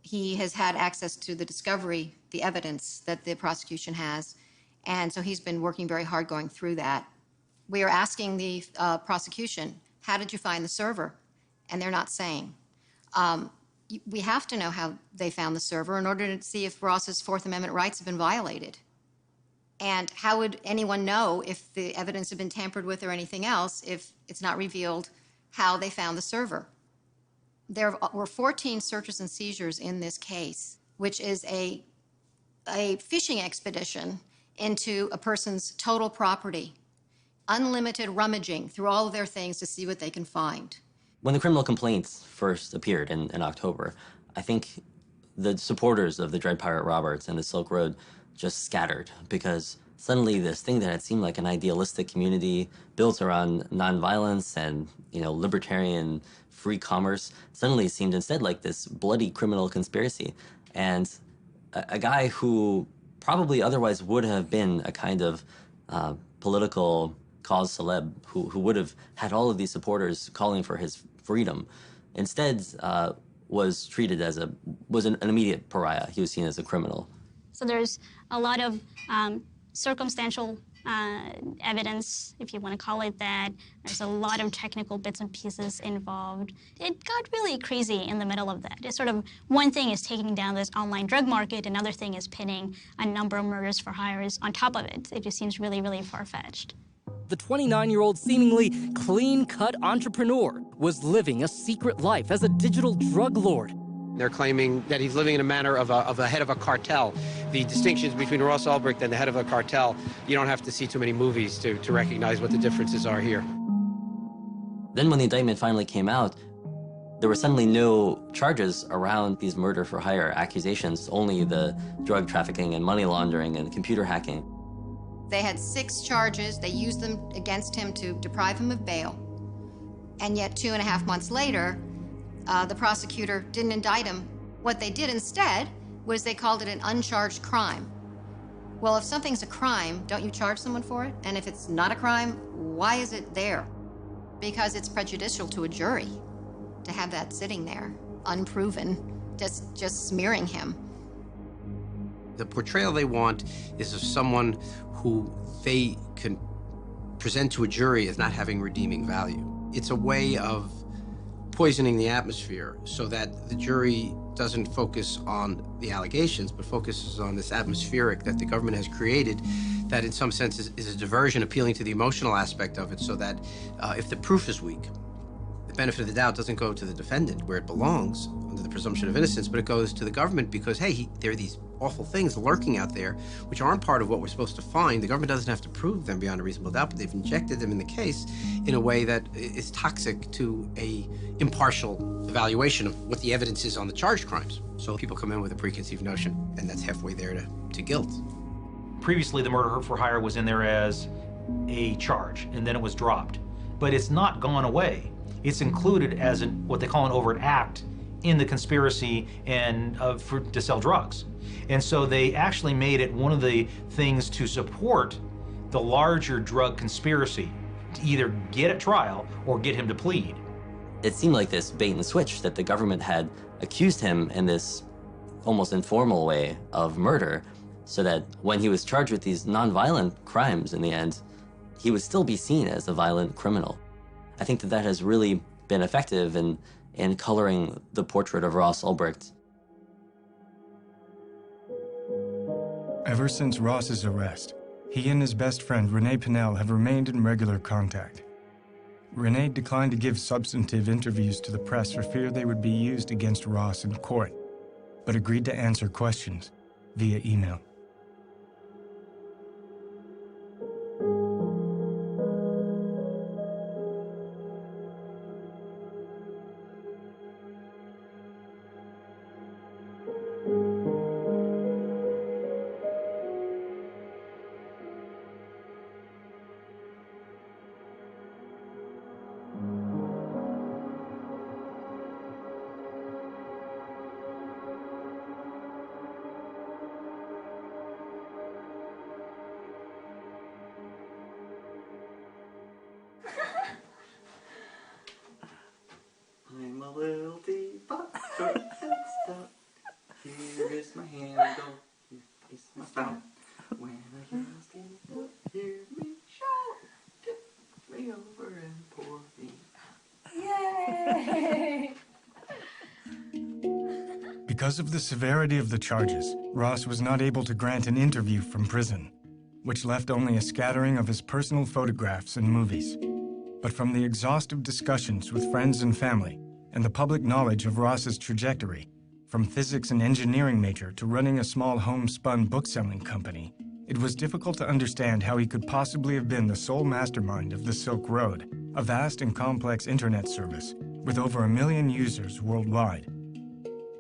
he has had access to the discovery, the evidence that the prosecution has. And so he's been working very hard going through that. We are asking the prosecution, how did you find the server? And they're not saying. We have to know how they found the server in order to see if Ross's Fourth Amendment rights have been violated. And how would anyone know if the evidence had been tampered with or anything else if it's not revealed how they found the server? There were 14 searches and seizures in this case, which is a fishing expedition into a person's total property, unlimited rummaging through all of their things to see what they can find. When the criminal complaints first appeared in October, I think the supporters of the Dread Pirate Roberts and the Silk Road just scattered because suddenly this thing that had seemed like an idealistic community built around nonviolence and, libertarian free commerce suddenly seemed instead like this bloody criminal conspiracy. And a guy who probably otherwise would have been a kind of political cause celeb who would have had all of these supporters calling for his freedom, instead was treated as an immediate pariah. He was seen as a criminal. So there's a lot of circumstantial evidence, if you want to call it that. There's a lot of technical bits and pieces involved. It got really crazy in the middle of that. It's sort of one thing is taking down this online drug market, another thing is pinning a number of murders for hires on top of it. It just seems really, really far-fetched. The 29-year-old seemingly clean-cut entrepreneur was living a secret life as a digital drug lord. They're claiming that he's living in a manner of a head of a cartel. The distinctions between Ross Ulbricht and the head of a cartel, you don't have to see too many movies to recognize what the differences are here. Then when the indictment finally came out, there were suddenly no charges around these murder-for-hire accusations, only the drug trafficking and money laundering and computer hacking. They had 6 charges. They used them against him to deprive him of bail. And yet 2.5 months later, the prosecutor didn't indict him. What they did instead was they called it an uncharged crime. Well, if something's a crime, don't you charge someone for it? And if it's not a crime, why is it there? Because it's prejudicial to a jury to have that sitting there, unproven, just smearing him. The portrayal they want is of someone who they can present to a jury as not having redeeming value. It's a way of poisoning the atmosphere so that the jury doesn't focus on the allegations, but focuses on this atmospheric that the government has created that in some sense is a diversion, appealing to the emotional aspect of it, so that if the proof is weak, the benefit of the doubt doesn't go to the defendant where it belongs under the presumption of innocence, but it goes to the government because, hey, there are these awful things lurking out there which aren't part of what we're supposed to find. The government doesn't have to prove them beyond a reasonable doubt, but they've injected them in the case in a way that is toxic to a impartial evaluation of what the evidence is on the charged crimes. So people come in with a preconceived notion, and that's halfway there to guilt. Previously, the murder for hire was in there as a charge, and then it was dropped. But it's not gone away. It's included as what they call an overt act in the conspiracy and to sell drugs. And so they actually made it one of the things to support the larger drug conspiracy, to either get at trial or get him to plead. It seemed like this bait and switch that the government had accused him in this almost informal way of murder, so that when he was charged with these nonviolent crimes in the end, he would still be seen as a violent criminal. I think that has really been effective in coloring the portrait of Ross Ulbricht. Ever since Ross's arrest, he and his best friend Renee Pinnell have remained in regular contact. Renee declined to give substantive interviews to the press for fear they would be used against Ross in court, but agreed to answer questions via email. I'm a little teapot, short and stout. Here is my handle, here is my spout. When I use it, hear me shout. Tip me over and pour me. Yay! Because of the severity of the charges, Ross was not able to grant an interview from prison, which left only a scattering of his personal photographs and movies. But from the exhaustive discussions with friends and family, and the public knowledge of Ross's trajectory, from physics and engineering major to running a small homespun bookselling company, it was difficult to understand how he could possibly have been the sole mastermind of the Silk Road, a vast and complex internet service with over 1 million users worldwide.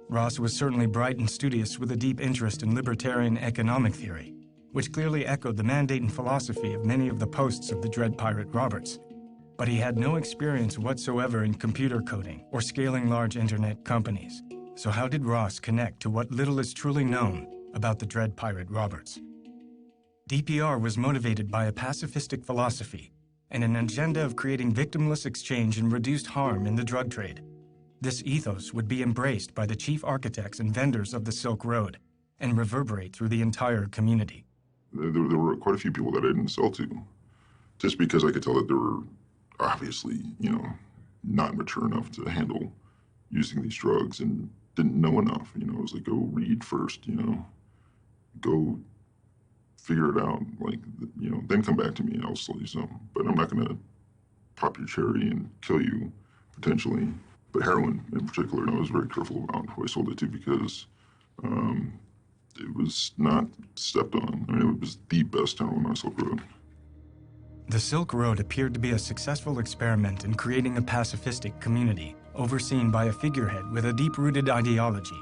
Ross was certainly bright and studious with a deep interest in libertarian economic theory, which clearly echoed the mandate and philosophy of many of the posts of the Dread Pirate Roberts. But he had no experience whatsoever in computer coding or scaling large internet companies. So how did Ross connect to what little is truly known about the Dread Pirate Roberts? DPR was motivated by a pacifistic philosophy and an agenda of creating victimless exchange and reduced harm in the drug trade. This ethos would be embraced by the chief architects and vendors of the Silk Road and reverberate through the entire community. There were quite a few people that I didn't sell to, just because I could tell that they were obviously, not mature enough to handle using these drugs and didn't know enough. It was like, go read first, go figure it out, then come back to me and I'll sell you some. But I'm not going to pop your cherry and kill you, potentially. But heroin in particular, I was very careful about who I sold it to because it was not stepped on. It was the best heroin on the Silk Road. The Silk Road appeared to be a successful experiment in creating a pacifistic community, overseen by a figurehead with a deep-rooted ideology.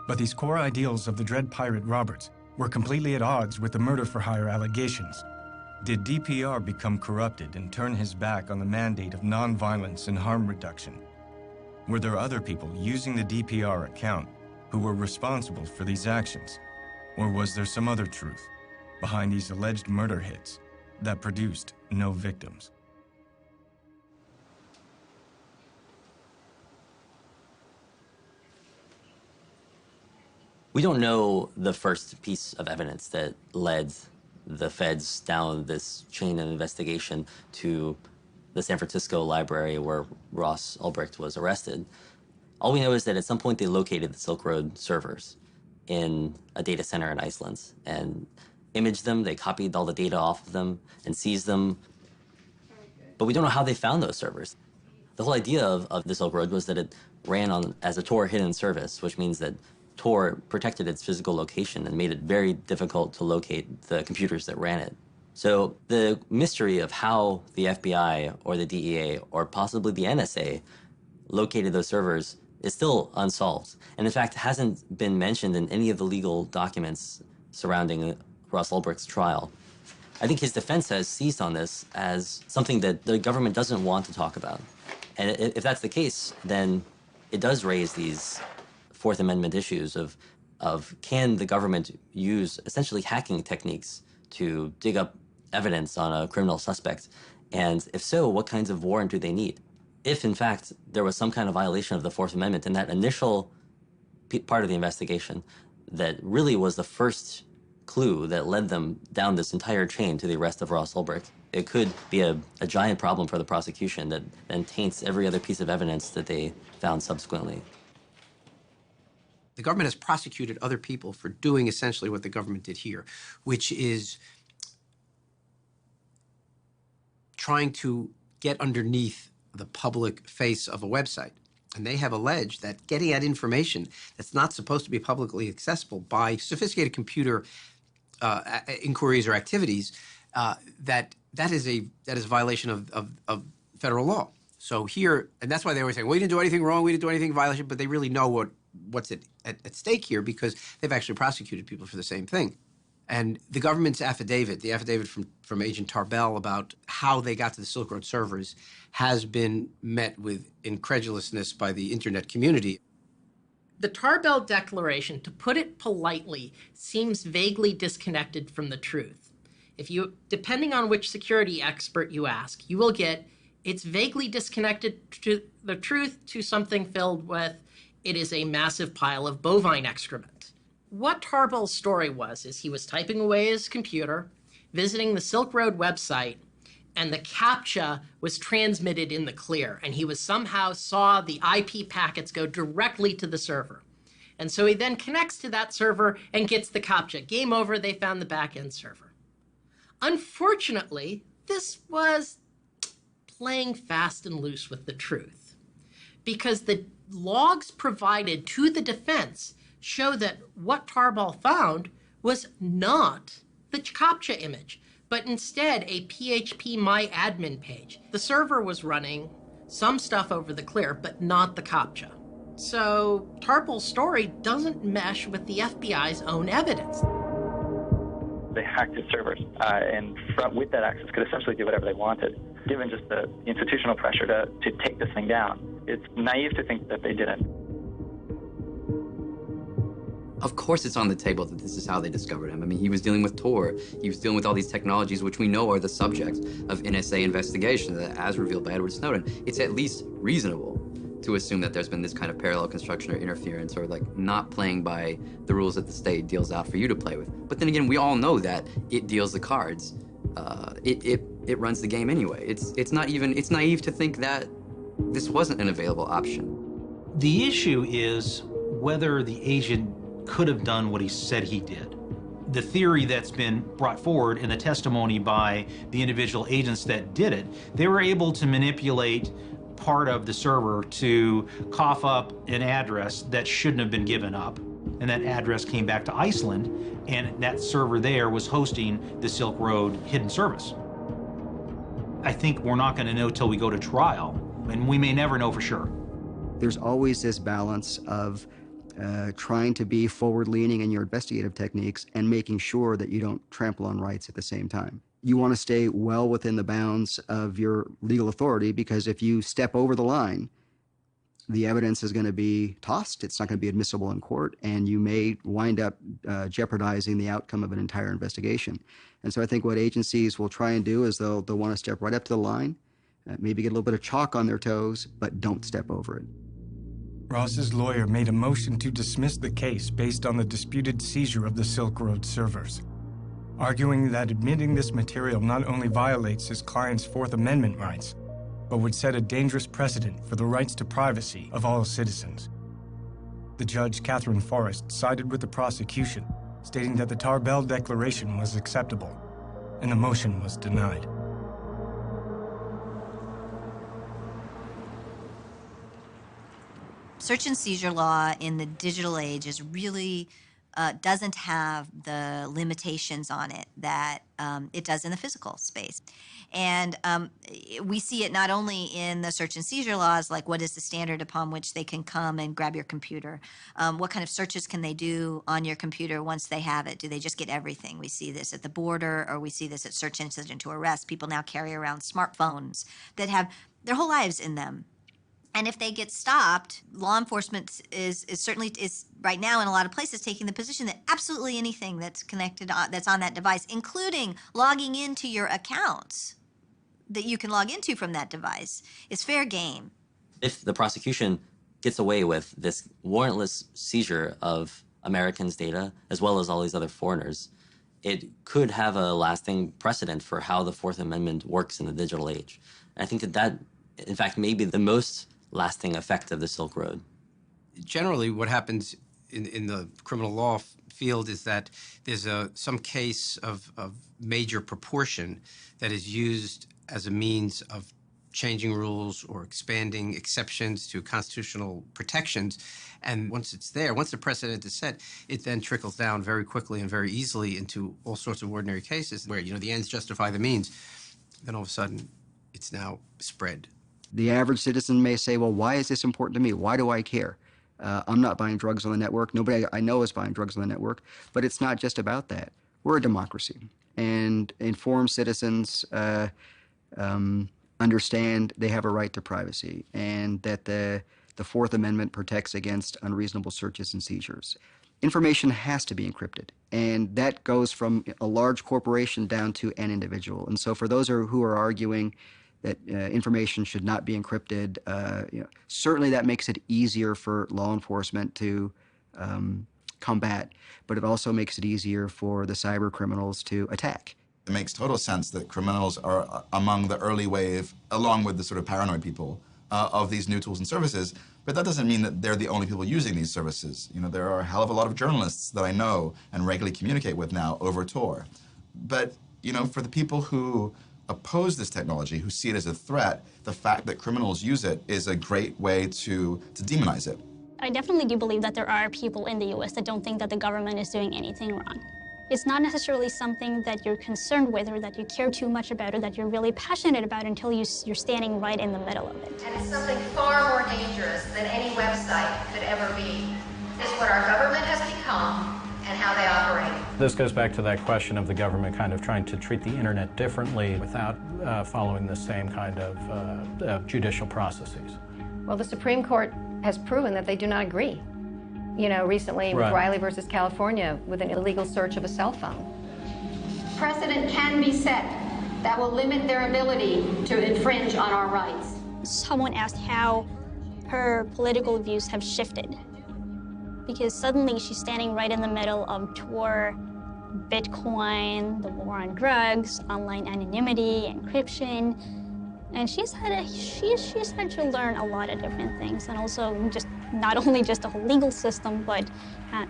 But these core ideals of the Dread Pirate Roberts were completely at odds with the murder-for-hire allegations. Did DPR become corrupted and turn his back on the mandate of nonviolence and harm reduction? Were there other people using the DPR account who were responsible for these actions? Or was there some other truth behind these alleged murder hits that produced no victims? We don't know the first piece of evidence that led the feds down this chain of investigation to the San Francisco library where Ross Ulbricht was arrested. All we know is that at some point they located the Silk Road servers in a data center in Iceland and imaged them. They copied all the data off of them and seized them. But we don't know how they found those servers. The whole idea of the Silk Road was that it ran as a Tor hidden service, which means that Tor protected its physical location and made it very difficult to locate the computers that ran it. So the mystery of how the FBI or the DEA or possibly the NSA located those servers is still unsolved. And in fact, hasn't been mentioned in any of the legal documents surrounding Ross Ulbricht's trial. I think his defense has seized on this as something that the government doesn't want to talk about. And if that's the case, then it does raise these Fourth Amendment issues of can the government use essentially hacking techniques to dig up evidence on a criminal suspect? And if so, what kinds of warrant do they need? If, in fact, there was some kind of violation of the Fourth Amendment in that initial part of the investigation that really was the first clue that led them down this entire chain to the arrest of Ross Ulbricht, it could be a giant problem for the prosecution that then taints every other piece of evidence that they found subsequently. The government has prosecuted other people for doing essentially what the government did here, which is trying to get underneath the public face of a website. And they have alleged that getting at information that's not supposed to be publicly accessible by sophisticated computer inquiries or activities, that is a violation of federal law. So here, and that's why they always say, well, we didn't do anything wrong, we didn't do anything in violation, but they really know what's at stake here because they've actually prosecuted people for the same thing. And the government's affidavit, the affidavit from Agent Tarbell about how they got to the Silk Road servers has been met with incredulousness by the internet community. The Tarbell Declaration, to put it politely, seems vaguely disconnected from the truth. Depending on which security expert you ask, you will get it's vaguely disconnected to the truth to something filled with it is a massive pile of bovine excrement. What Tarbell's story is he was typing away his computer, visiting the Silk Road website, and the CAPTCHA was transmitted in the clear, and he somehow saw the IP packets go directly to the server. And so he then connects to that server and gets the CAPTCHA. Game over, they found the back-end server. Unfortunately, this was playing fast and loose with the truth, because the logs provided to the defense show that what Tarbell found was not the CAPTCHA image, but instead a PHP MyAdmin page. The server was running some stuff over the clear, but not the CAPTCHA. So Tarbell's story doesn't mesh with the FBI's own evidence. they hacked his servers, and with that access could essentially do whatever they wanted. Given just the institutional pressure to take this thing down, it's naive to think that they didn't. Of course it's on the table that this is how they discovered him. I mean, he was dealing with Tor. He was dealing with all these technologies which we know are the subject of NSA investigation, as revealed by Edward Snowden. It's at least reasonable to assume that there's been this kind of parallel construction or interference, or like not playing by the rules that the state deals out for you to play with. But then again, we all know that it deals the cards. It runs the game anyway. It's naive to think that this wasn't an available option. The issue is whether the agent could have done what he said he did. The theory that's been brought forward in the testimony by the individual agents that did it, they were able to manipulate part of the server to cough up an address that shouldn't have been given up. And that address came back to Iceland, and that server there was hosting the Silk Road hidden service. I think we're not going to know till we go to trial, and we may never know for sure. There's always this balance of trying to be forward-leaning in your investigative techniques and making sure that you don't trample on rights at the same time. You want to stay well within the bounds of your legal authority, because if you step over the line, the evidence is going to be tossed. It's not going to be admissible in court, and you may wind up jeopardizing the outcome of an entire investigation. And so I think what agencies will try and do is they'll want to step right up to the line, maybe get a little bit of chalk on their toes, but don't step over it. Ross's lawyer made a motion to dismiss the case based on the disputed seizure of the Silk Road servers, arguing that admitting this material not only violates his client's Fourth Amendment rights, but would set a dangerous precedent for the rights to privacy of all citizens. The judge, Catherine Forrest, sided with the prosecution, stating that the Tarbell Declaration was acceptable, and the motion was denied. Search and seizure law in the digital age is really doesn't have the limitations on it that it does in the physical space. And we see it not only in the search and seizure laws, like what is the standard upon which they can come and grab your computer? What kind of searches can they do on your computer once they have it? Do they just get everything? We see this at the border, or we see this at search incident to arrest. People now carry around smartphones that have their whole lives in them. And if they get stopped, law enforcement is certainly right now in a lot of places taking the position that absolutely anything that's connected that's on that device, including logging into your accounts that you can log into from that device, is fair game. If the prosecution gets away with this warrantless seizure of Americans' data, as well as all these other foreigners, it could have a lasting precedent for how the Fourth Amendment works in the digital age. And I think that, in fact, may be the most lasting effect of the Silk Road. Generally, what happens in the criminal law field is that there's some case of major proportion that is used as a means of changing rules or expanding exceptions to constitutional protections. And once it's there, once the precedent is set, it then trickles down very quickly and very easily into all sorts of ordinary cases where, the ends justify the means. Then all of a sudden, it's now spread. The average citizen may say, well, why is this important to me? Why do I care? I'm not buying drugs on the network. Nobody I know is buying drugs on the network. But it's not just about that. We're a democracy. And informed citizens understand they have a right to privacy, and that the Fourth Amendment protects against unreasonable searches and seizures. Information has to be encrypted, and that goes from a large corporation down to an individual. And so for those who are arguing that information should not be encrypted, certainly that makes it easier for law enforcement to combat, but it also makes it easier for the cyber criminals to attack. It makes total sense that criminals are among the early wave, along with the sort of paranoid people, of these new tools and services, but that doesn't mean that they're the only people using these services. There are a hell of a lot of journalists that I know and regularly communicate with now over Tor. But, for the people who oppose this technology, who see it as a threat, the fact that criminals use it is a great way to demonize it. I definitely do believe that there are people in the U.S. that don't think that the government is doing anything wrong. It's not necessarily something that you're concerned with or that you care too much about or that you're really passionate about until you're standing right in the middle of it. And it's something far more dangerous than any website could ever be, is what our government has become and how they operate. This goes back to that question of the government kind of trying to treat the internet differently without following the same kind of judicial processes. Well, the Supreme Court has proven that they do not agree. You know, recently with Right. Riley versus California with an illegal search of a cell phone. Precedent can be set that will limit their ability to infringe on our rights. Someone asked how her political views have shifted. Because suddenly she's standing right in the middle of Tor, Bitcoin, the war on drugs, online anonymity, encryption. And she's had to learn a lot of different things, and also just not only just the whole legal system, but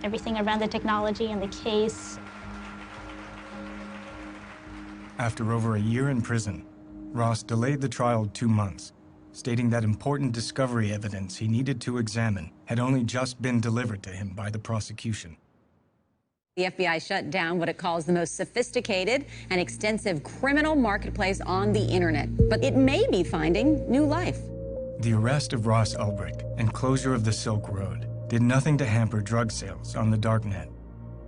everything around the technology and the case. After over a year in prison, Ross delayed the trial 2 months, stating that important discovery evidence he needed to examine had only just been delivered to him by the prosecution. The FBI shut down what it calls the most sophisticated and extensive criminal marketplace on the internet, but it may be finding new life. The arrest of Ross Ulbricht and closure of the Silk Road did nothing to hamper drug sales on the darknet.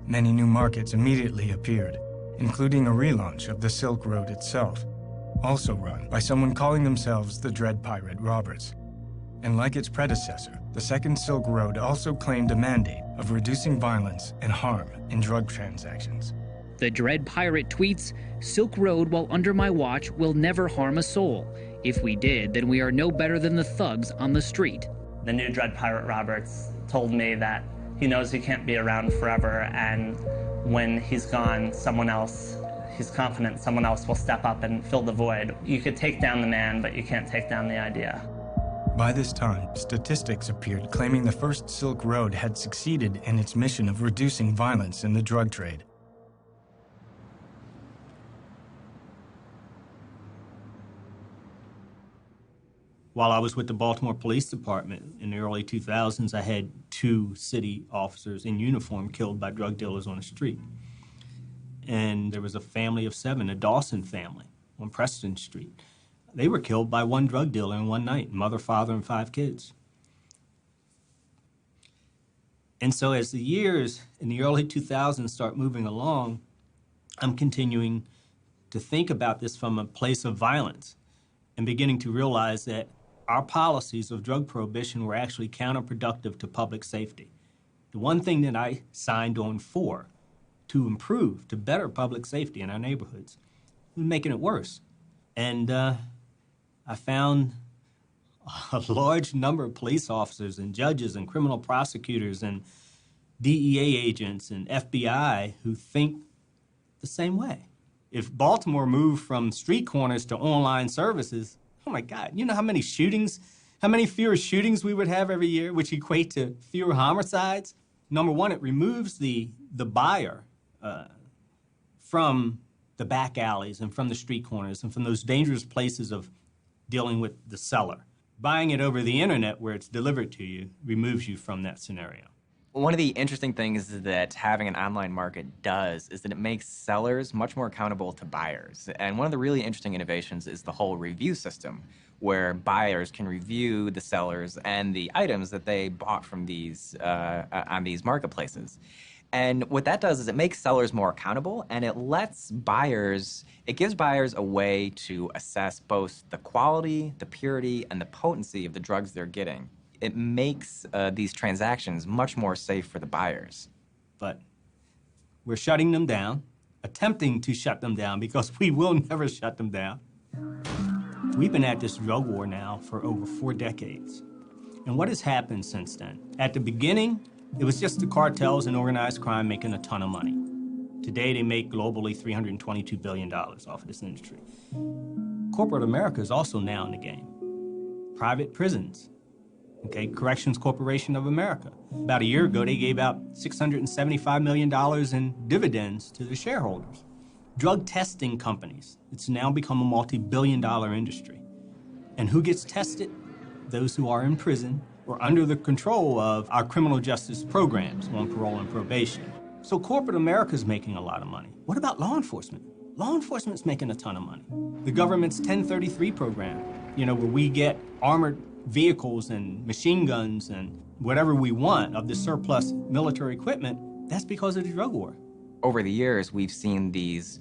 Many new markets immediately appeared, including a relaunch of the Silk Road itself, also run by someone calling themselves the Dread Pirate Roberts. And like its predecessor, the Second Silk Road also claimed a mandate of reducing violence and harm in drug transactions. The Dread Pirate tweets, "Silk Road, while under my watch, will never harm a soul. If we did, then we are no better than the thugs on the street." The new Dread Pirate Roberts told me that he knows he can't be around forever, and when he's gone, he's confident someone else will step up and fill the void. You could take down the man, but you can't take down the idea. By this time, statistics appeared claiming the first Silk Road had succeeded in its mission of reducing violence in the drug trade. While I was with the Baltimore Police Department in the early 2000s, I had 2 city officers in uniform killed by drug dealers on the street. And there was a family of 7, a Dawson family on Preston Street. They were killed by one drug dealer in one night, mother, father, and 5 kids. And so as the years in the early 2000s start moving along, I'm continuing to think about this from a place of violence and beginning to realize that our policies of drug prohibition were actually counterproductive to public safety. The one thing that I signed on for to improve, to better public safety in our neighborhoods, was making it worse. And I found a large number of police officers and judges and criminal prosecutors and DEA agents and FBI who think the same way. If Baltimore moved from street corners to online services, oh my God, you know how many fewer shootings we would have every year, which equate to fewer homicides? Number one, it removes the buyer from the back alleys and from the street corners and from those dangerous places of dealing with the seller. Buying it over the internet where it's delivered to you removes you from that scenario. One of the interesting things that having an online market does is that it makes sellers much more accountable to buyers. And one of the really interesting innovations is the whole review system, where buyers can review the sellers and the items that they bought from these on these marketplaces. And what that does is it makes sellers more accountable, and it gives buyers a way to assess both the quality, the purity, and the potency of the drugs they're getting. It makes these transactions much more safe for the buyers. But we're shutting them down, attempting to shut them down, because we will never shut them down. We've been at this drug war now for over 4 decades. And what has happened since then? At the beginning, it was just the cartels and organized crime making a ton of money. Today, they make globally $322 billion off of this industry. Corporate America is also now in the game. Private prisons, okay, Corrections Corporation of America. About a year ago, they gave out $675 million in dividends to their shareholders. Drug testing companies, it's now become a multi-billion-dollar industry. And who gets tested? Those who are in prison or under the control of our criminal justice programs on parole and probation. So corporate America is making a lot of money. What about law enforcement? Law enforcement's making a ton of money. The government's 1033 program, where we get armored vehicles and machine guns and whatever we want of the surplus military equipment, that's because of the drug war. over the years, we've seen these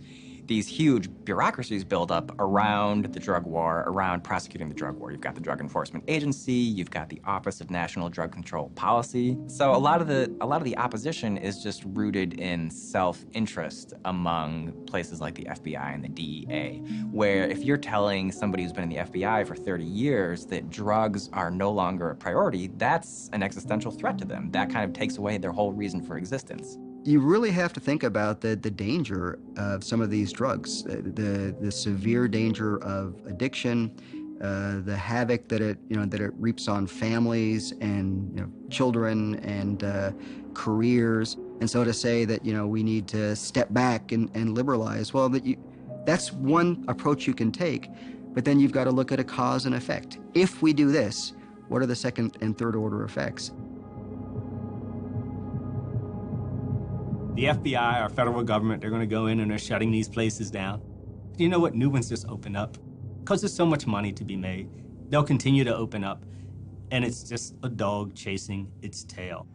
huge bureaucracies build up around the drug war, around prosecuting the drug war. You've got the Drug Enforcement Agency, you've got the Office of National Drug Control Policy. So a lot of the opposition is just rooted in self-interest among places like the FBI and the DEA, where if you're telling somebody who's been in the FBI for 30 years that drugs are no longer a priority, that's an existential threat to them. That kind of takes away their whole reason for existence. You really have to think about the danger of some of these drugs, the severe danger of addiction, the havoc that it reaps on families and children and careers. And so to say that we need to step back and liberalize, well, that's one approach you can take, but then you've got to look at a cause and effect. If we do this, what are the second and third order effects? The FBI, our federal government, they're going to go in and they're shutting these places down. You know what? New ones just open up. Because there's so much money to be made, they'll continue to open up, and it's just a dog chasing its tail.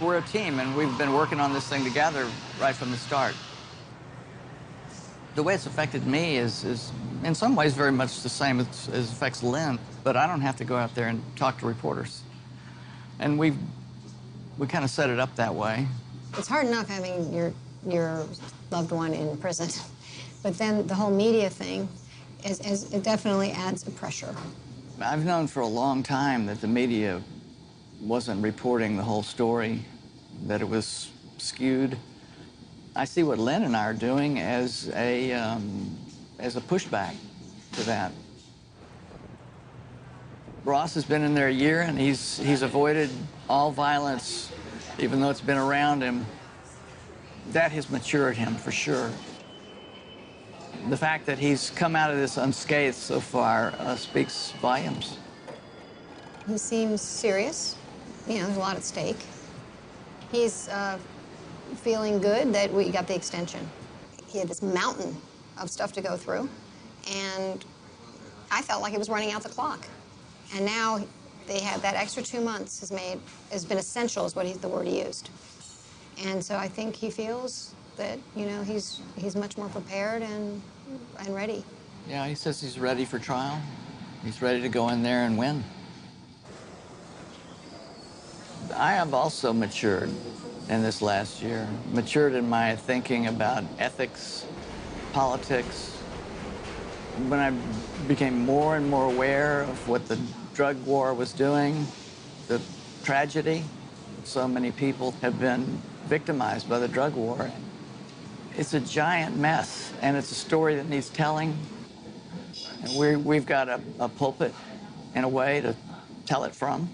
We're a team, and we've been working on this thing together right from the start. The way it's affected me is in some ways very much the same as it affects Lynn, but I don't have to go out there and talk to reporters. And we kind of set it up that way. It's hard enough having your loved one in prison, but then the whole media thing it definitely adds a pressure. I've known for a long time that the media wasn't reporting the whole story, that it was skewed. I see what Lynn and I are doing as a pushback to that. Ross has been in there a year, and he's avoided all violence, even though it's been around him. That has matured him for sure. The fact that he's come out of this unscathed so far speaks volumes. He seems serious. There's a lot at stake. He's feeling good that we got the extension. He had this mountain of stuff to go through, and I felt like he was running out the clock. And now they have that extra 2 months has been essential, is the word he used. And so I think he feels that he's much more prepared and ready. Yeah, he says he's ready for trial. He's ready to go in there and win. I have also matured in this last year, matured in my thinking about ethics, politics. When I became more and more aware of what the drug war was doing, the tragedy, so many people have been victimized by the drug war. It's a giant mess, and it's a story that needs telling. And we've got a pulpit, in a way, to tell it from.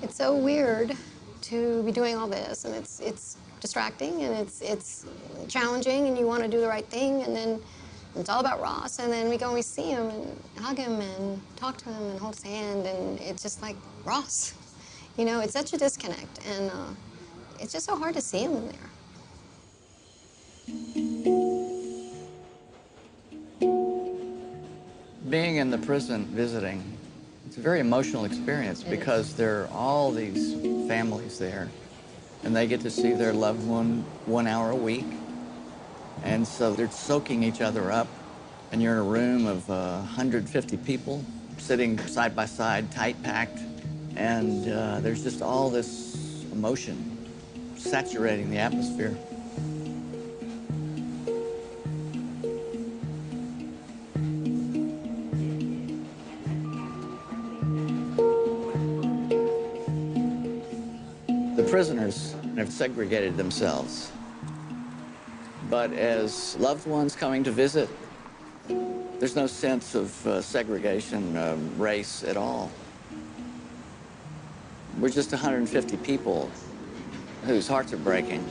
It's so weird to be doing all this, and it's distracting, and it's challenging, and you want to do the right thing, and then it's all about Ross, and then we go and we see him and hug him and talk to him and hold his hand, and it's just like, Ross. It's such a disconnect, and it's just so hard to see him in there. Being in the prison visiting, it's a very emotional experience because there are all these families there, and they get to see their loved one 1 hour a week. And so they're soaking each other up, and you're in a room of 150 people sitting side by side, tight packed, and there's just all this emotion saturating the atmosphere. The prisoners have segregated themselves. But as loved ones coming to visit, there's no sense of segregation, race at all. We're just 150 people whose hearts are breaking.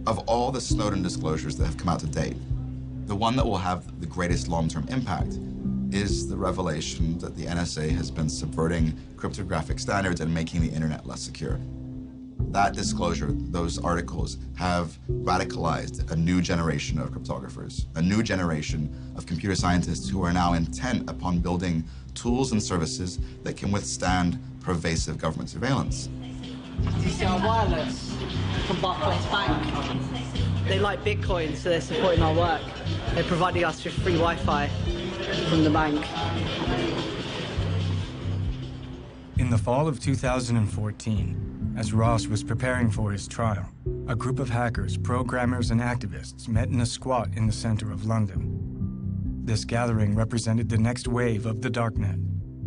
Of all the Snowden disclosures that have come out to date, the one that will have the greatest long-term impact is the revelation that the NSA has been subverting cryptographic standards and making the internet less secure. That disclosure, those articles, have radicalized a new generation of cryptographers, a new generation of computer scientists who are now intent upon building tools and services that can withstand pervasive government surveillance. Do you see our wireless from Barclays Bank? They like Bitcoin, so they're supporting our work. They're providing us with free Wi-Fi from the bank. In the fall of 2014, as Ross was preparing for his trial, a group of hackers, programmers, and activists met in a squat in the center of London. This gathering represented the next wave of the darknet,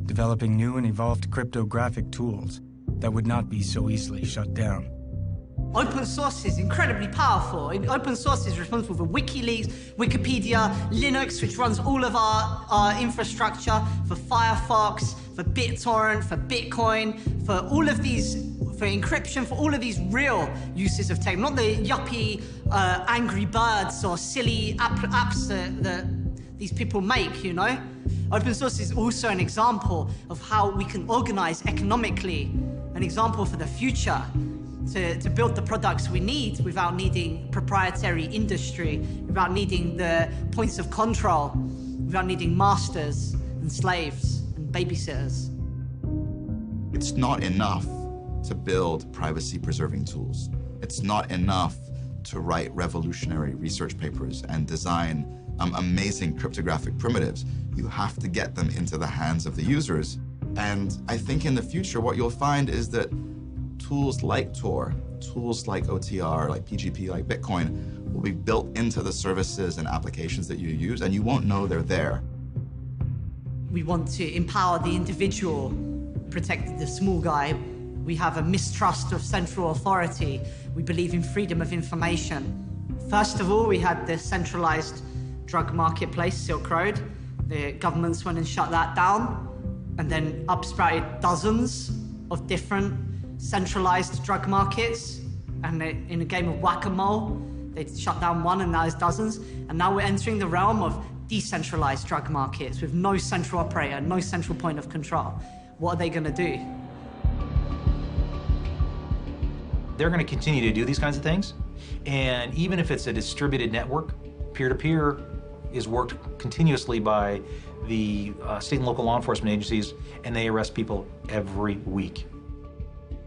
developing new and evolved cryptographic tools that would not be so easily shut down. Open source is incredibly powerful. Open source is responsible for WikiLeaks, Wikipedia, Linux, which runs all of our infrastructure, for Firefox, for BitTorrent, for Bitcoin, for all of these, for encryption, for all of these real uses of tech, not the yuppie Angry Birds or silly apps that these people make, you know? Open source is also an example of how we can organize economically, an example for the future. To build the products we need without needing proprietary industry, without needing the points of control, without needing masters and slaves and babysitters. It's not enough to build privacy-preserving tools. It's not enough to write revolutionary research papers and design amazing cryptographic primitives. You have to get them into the hands of the users. And I think in the future, what you'll find is that tools like Tor, tools like OTR, like PGP, like Bitcoin, will be built into the services and applications that you use, and you won't know they're there. We want to empower the individual, protect the small guy. We have a mistrust of central authority. We believe in freedom of information. First of all, we had the centralized drug marketplace, Silk Road. The governments went and shut that down, and then upsprouted dozens of different centralized drug markets, and in a game of whack-a-mole, they shut down one and now there's dozens, and now we're entering the realm of decentralized drug markets with no central operator, no central point of control. What are they going to do? They're going to continue to do these kinds of things, and even if it's a distributed network, peer-to-peer is worked continuously by the state and local law enforcement agencies, and they arrest people every week.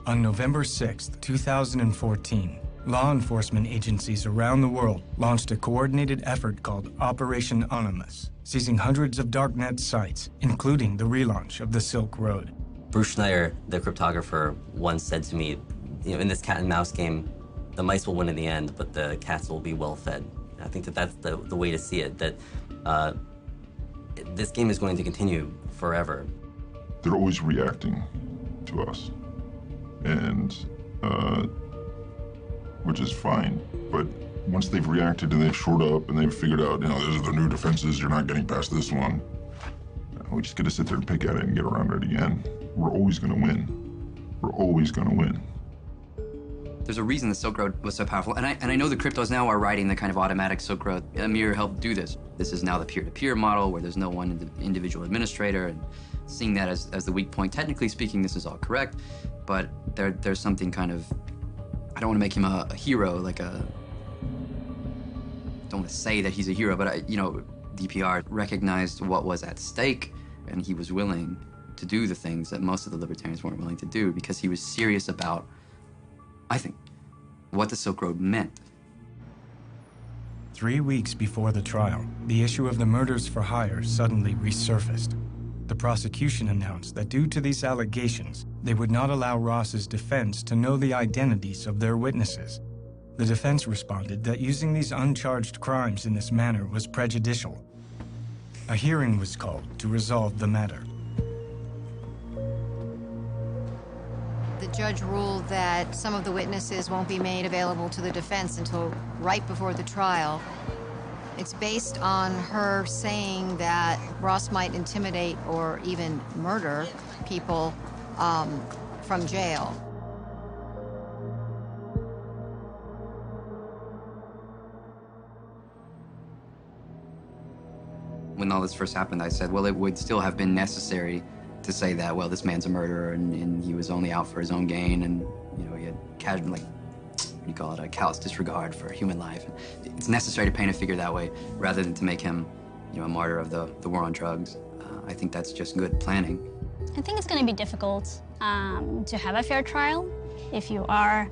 On November 6, 2014, law enforcement agencies around the world launched a coordinated effort called Operation Onimus, seizing hundreds of darknet sites, including the relaunch of the Silk Road. Bruce Schneider, the cryptographer, once said to me, in this cat and mouse game, the mice will win in the end, but the cats will be well fed. And I think that that's the way to see it, that this game is going to continue forever. They're always reacting to us. And which is fine, but once they've reacted and they've shored up and they've figured out, these are the new defenses, you're not getting past this one, we just gotta sit there and pick at it and get around it again. We're always gonna win. We're always gonna win. There's a reason the Silk Road was so powerful, and I know the cryptos now are writing the kind of automatic Silk Road. Amir helped do this. This is now the peer-to-peer model where there's no one individual administrator, and seeing that as the weak point. Technically speaking, this is all correct, but there's something kind of, I don't want to make him a hero, like don't want to say that he's a hero, but DPR recognized what was at stake, and he was willing to do the things that most of the libertarians weren't willing to do because he was serious about, I think, what the Silk Road meant. 3 weeks before the trial, the issue of the murders for hire suddenly resurfaced. The prosecution announced that due to these allegations, they would not allow Ross's defense to know the identities of their witnesses. The defense responded that using these uncharged crimes in this manner was prejudicial. A hearing was called to resolve the matter. The judge ruled that some of the witnesses won't be made available to the defense until right before the trial. It's based on her saying that Ross might intimidate or even murder people from jail. When all this first happened, I said, well, it would still have been necessary to say that, well, this man's a murderer and he was only out for his own gain, and, you know, he had casual, like, what do you call it, a callous disregard for human life. It's necessary to paint a figure that way rather than to make him, you know, a martyr of the war on drugs. I think that's just good planning. I think it's going to be difficult to have a fair trial. If you are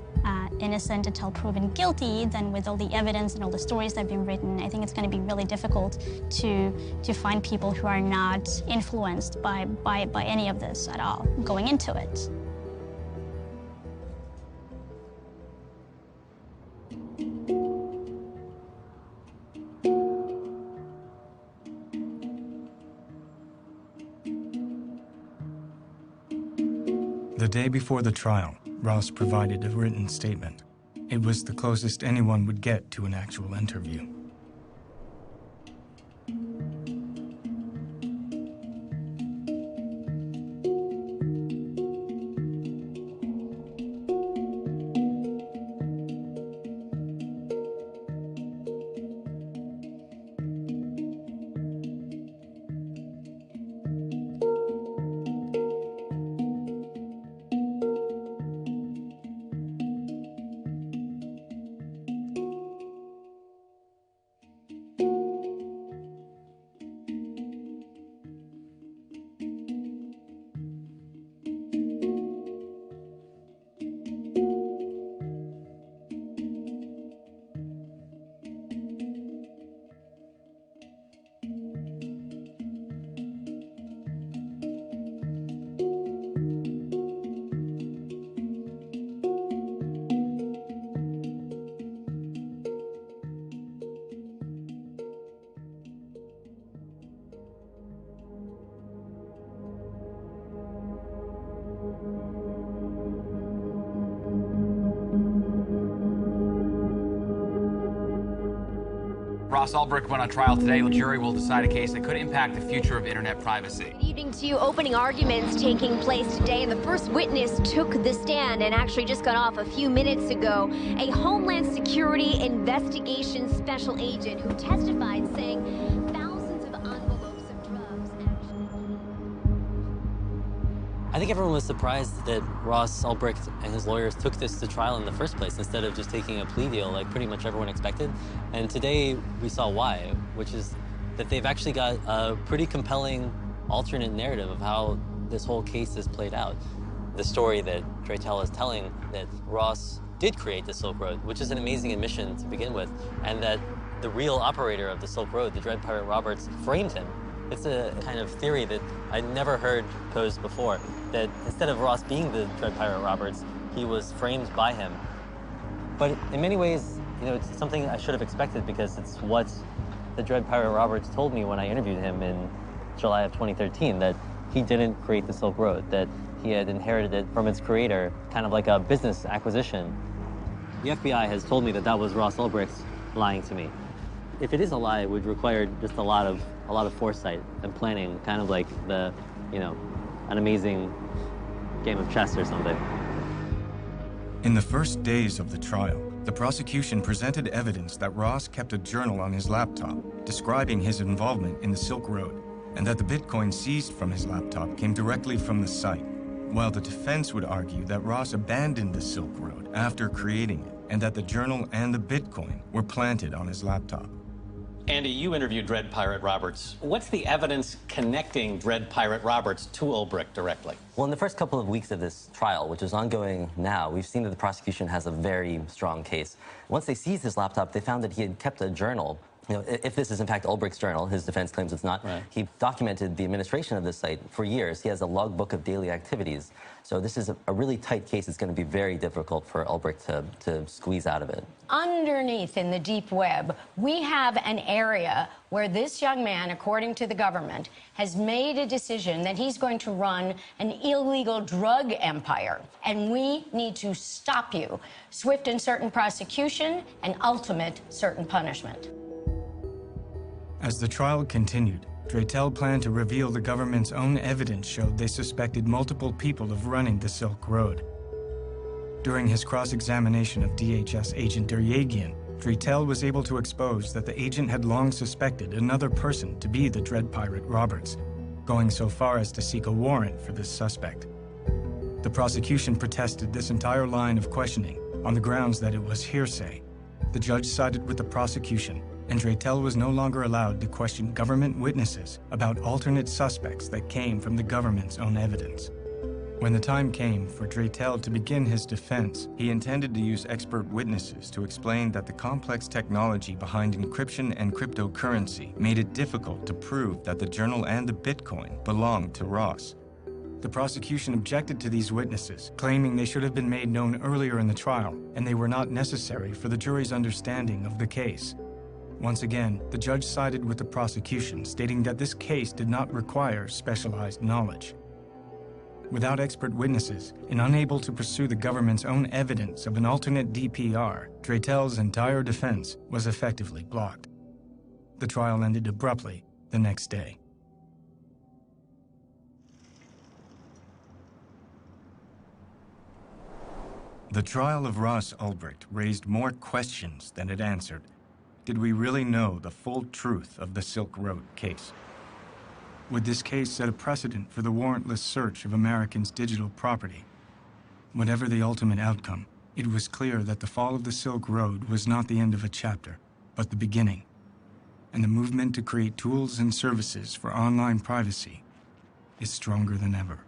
innocent until proven guilty, then with all the evidence and all the stories that have been written, I think it's going to be really difficult to find people who are not influenced by any of this at all going into it. The day before the trial, Ross provided a written statement. It was the closest anyone would get to an actual interview. Ross Ulbricht went on trial today. The jury will decide a case that could impact the future of internet privacy. Good evening to you. Opening arguments taking place today, and the first witness took the stand and actually just got off a few minutes ago. A Homeland Security investigation special agent who testified saying thousands of envelopes of drugs I think everyone was surprised that Ross Ulbricht and his lawyers took this to trial in the first place instead of just taking a plea deal like pretty much everyone expected. And today we saw why, which is that they've actually got a pretty compelling alternate narrative of how this whole case is played out. The story that Draytel is telling, that Ross did create the Silk Road, which is an amazing admission to begin with, and that the real operator of the Silk Road, the Dread Pirate Roberts, framed him. It's a kind of theory that I'd never heard posed before, that instead of Ross being the Dread Pirate Roberts, he was framed by him. But in many ways, you know, it's something I should have expected because it's what the Dread Pirate Roberts told me when I interviewed him in July of 2013, that he didn't create the Silk Road, that he had inherited it from its creator, kind of like a business acquisition. The FBI has told me that that was Ross Ulbricht lying to me. If it is a lie, it would require just a lot of foresight and planning, kind of like the, you know, an amazing game of chess or something. In the first days of the trial, the prosecution presented evidence that Ross kept a journal on his laptop describing his involvement in the Silk Road, and that the Bitcoin seized from his laptop came directly from the site, while the defense would argue that Ross abandoned the Silk Road after creating it, and that the journal and the Bitcoin were planted on his laptop. Andy, you interviewed Dread Pirate Roberts. What's the evidence connecting Dread Pirate Roberts to Ulbricht directly? Well, in the first couple of weeks of this trial, which is ongoing now, we've seen that the prosecution has a very strong case. Once they seized his laptop, they found that he had kept a journal. You know, if this is in fact Ulbricht's journal, his defense claims it's not. Right. He documented the administration of this site for years. He has a logbook of daily activities. So this is a really tight case. It's going to be very difficult for Ulbricht to squeeze out of it. Underneath in the deep web, we have an area where this young man, according to the government, has made a decision that he's going to run an illegal drug empire. And we need to stop you. Swift and certain prosecution and ultimate certain punishment. As the trial continued, Draytel planned to reveal the government's own evidence showed they suspected multiple people of running the Silk Road. During his cross-examination of DHS agent Deryagian, Draytell was able to expose that the agent had long suspected another person to be the Dread Pirate Roberts, going so far as to seek a warrant for this suspect. The prosecution protested this entire line of questioning on the grounds that it was hearsay. The judge sided with the prosecution, and Draytell was no longer allowed to question government witnesses about alternate suspects that came from the government's own evidence. When the time came for Draytell to begin his defense, he intended to use expert witnesses to explain that the complex technology behind encryption and cryptocurrency made it difficult to prove that the journal and the Bitcoin belonged to Ross. The prosecution objected to these witnesses, claiming they should have been made known earlier in the trial, and they were not necessary for the jury's understanding of the case. Once again, the judge sided with the prosecution, stating that this case did not require specialized knowledge. Without expert witnesses, and unable to pursue the government's own evidence of an alternate DPR, Draytell's entire defense was effectively blocked. The trial ended abruptly the next day. The trial of Ross Ulbricht raised more questions than it answered. Did we really know the full truth of the Silk Road case? Would this case set a precedent for the warrantless search of Americans' digital property? Whatever the ultimate outcome, it was clear that the fall of the Silk Road was not the end of a chapter, but the beginning. And the movement to create tools and services for online privacy is stronger than ever.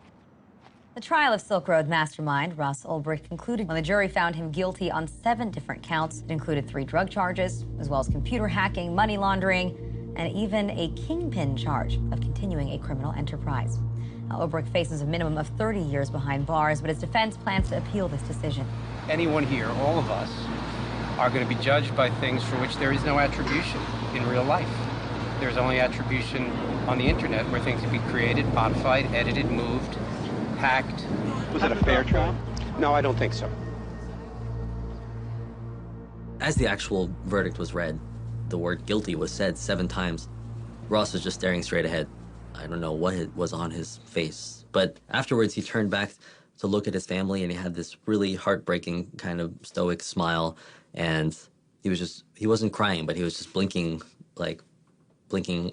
The trial of Silk Road mastermind Ross Ulbricht concluded when the jury found him guilty on 7 different counts. It included 3 drug charges, as well as computer hacking, money laundering, and even a kingpin charge of continuing a criminal enterprise. Now, Ulbricht faces a minimum of 30 years behind bars, but his defense plans to appeal this decision. Anyone here, all of us, are going to be judged by things for which there is no attribution in real life. There's only attribution on the internet where things can be created, modified, edited, moved, hacked. Was it a fair trial? No, I don't think so. As the actual verdict was read, the word guilty was said 7 times. Ross was just staring straight ahead. I don't know what was on his face. But afterwards, he turned back to look at his family, and he had this really heartbreaking kind of stoic smile. And he wasn't crying, but he was just blinking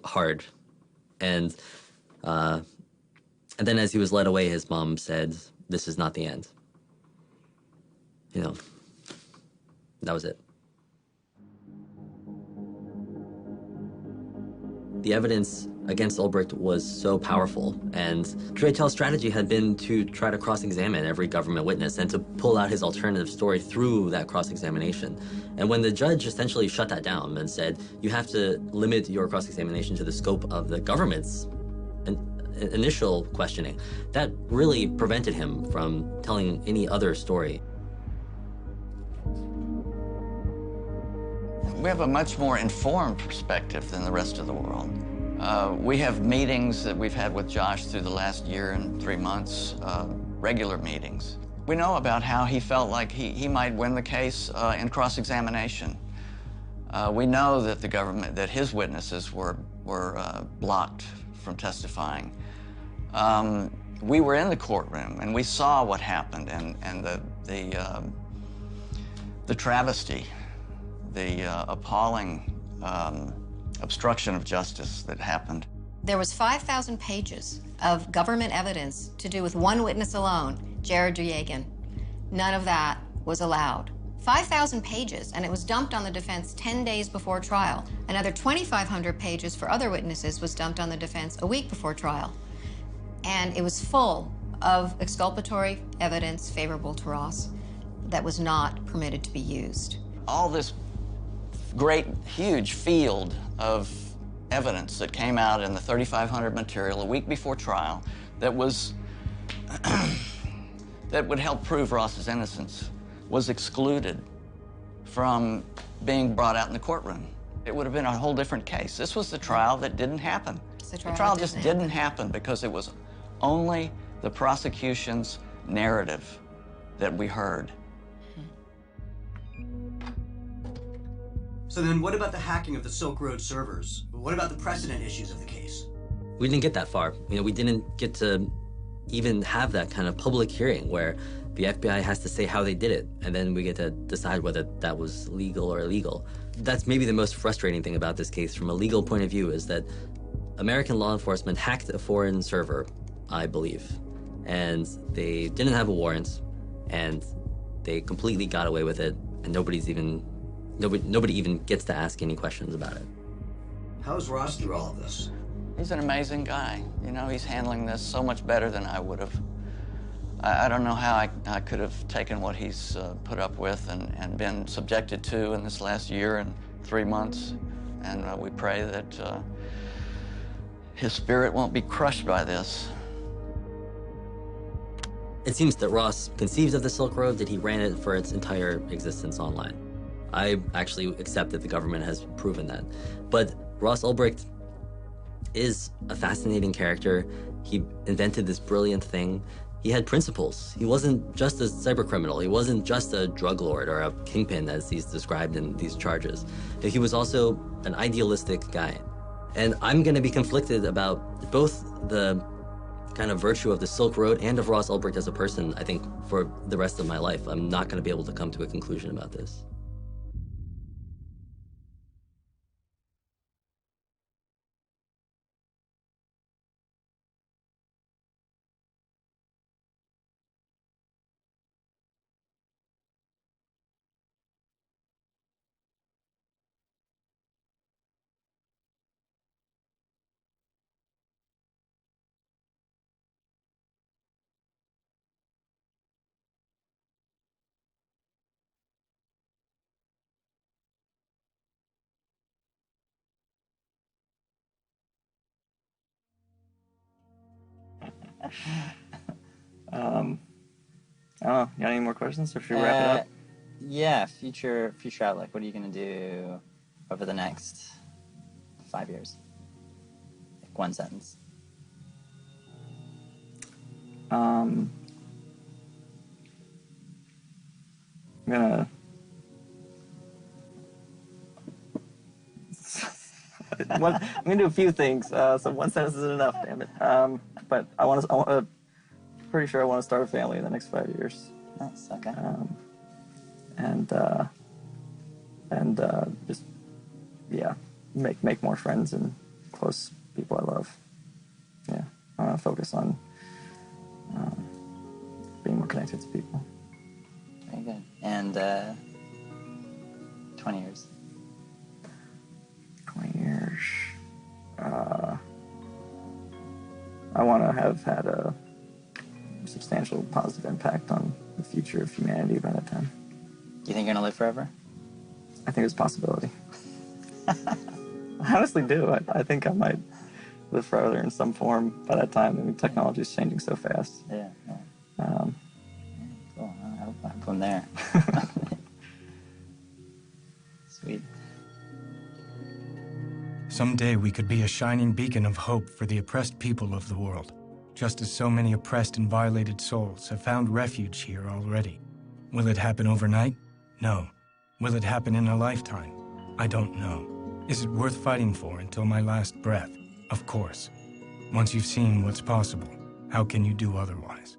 hard. And then as he was led away, his mom said, "This is not the end." You know, that was it. The evidence against Ulbricht was so powerful, and Draytell's strategy had been to try to cross-examine every government witness and to pull out his alternative story through that cross-examination. And when the judge essentially shut that down and said, you have to limit your cross-examination to the scope of the government's initial questioning, that really prevented him from telling any other story. We have a much more informed perspective than the rest of the world. We have meetings that we've had with Josh through the last year and 3 months, regular meetings. We know about how he felt like he might win the case in cross-examination. We know that the government, that his witnesses were blocked from testifying. We were in the courtroom and we saw what happened and the travesty, the appalling obstruction of justice that happened. There was 5,000 pages of government evidence to do with one witness alone, Jared Yegan. None of that was allowed. 5,000 pages, and it was dumped on the defense 10 days before trial. Another 2,500 pages for other witnesses was dumped on the defense a week before trial. And it was full of exculpatory evidence favorable to Ross that was not permitted to be used. All this great, huge field of evidence that came out in the 3,500 material a week before trial that was that would help prove Ross's innocence was excluded from being brought out in the courtroom. It would have been a whole different case. This was the trial that didn't happen. The trial just didn't happen because it was only the prosecution's narrative that we heard. So then what about the hacking of the Silk Road servers? What about the precedent issues of the case? We didn't get that far. You know, we didn't get to even have that kind of public hearing where The FBI has to say how they did it, and then we get to decide whether that was legal or illegal. That's maybe the most frustrating thing about this case from a legal point of view, is that American law enforcement hacked a foreign server, I believe, and they didn't have a warrant, and they completely got away with it, and nobody even gets to ask any questions about it. How's Ross through all of this? He's an amazing guy. You know, he's handling this so much better than I would have. I don't know how I could have taken what he's put up with and been subjected to in this last year and 3 months. And we pray that his spirit won't be crushed by this. It seems that Ross conceived of the Silk Road, that he ran it for its entire existence online. I actually accept that the government has proven that. But Ross Ulbricht is a fascinating character. He invented this brilliant thing. He had principles. He wasn't just a cybercriminal. He wasn't just a drug lord or a kingpin, as he's described in these charges. He was also an idealistic guy. And I'm going to be conflicted about both the kind of virtue of the Silk Road and of Ross Ulbricht as a person, I think, for the rest of my life. I'm not going to be able to come to a conclusion about this. I don't know. You got any more questions, or should we wrap it up? Yeah, future outlook. What are you going to do over the next 5 years? Like one sentence. I'm gonna I'm gonna do a few things. So one sentence isn't enough, damn it. But pretty sure I want to start a family in the next 5 years. Nice. Okay. And just make more friends and close people I love. Yeah, I want to focus on being more connected to people. Very good. And 20 years. 20 years. I want to have had a substantial positive impact on the future of humanity by that time. Do you think you're going to live forever? I think it's a possibility. I honestly do. I think I might live forever in some form by that time. I mean, technology is changing so fast. Yeah. Cool. I hope I'm there. Sweet. Someday we could be a shining beacon of hope for the oppressed people of the world, just as so many oppressed and violated souls have found refuge here already. Will it happen overnight? No. Will it happen in a lifetime? I don't know. Is it worth fighting for until my last breath? Of course. Once you've seen what's possible, how can you do otherwise?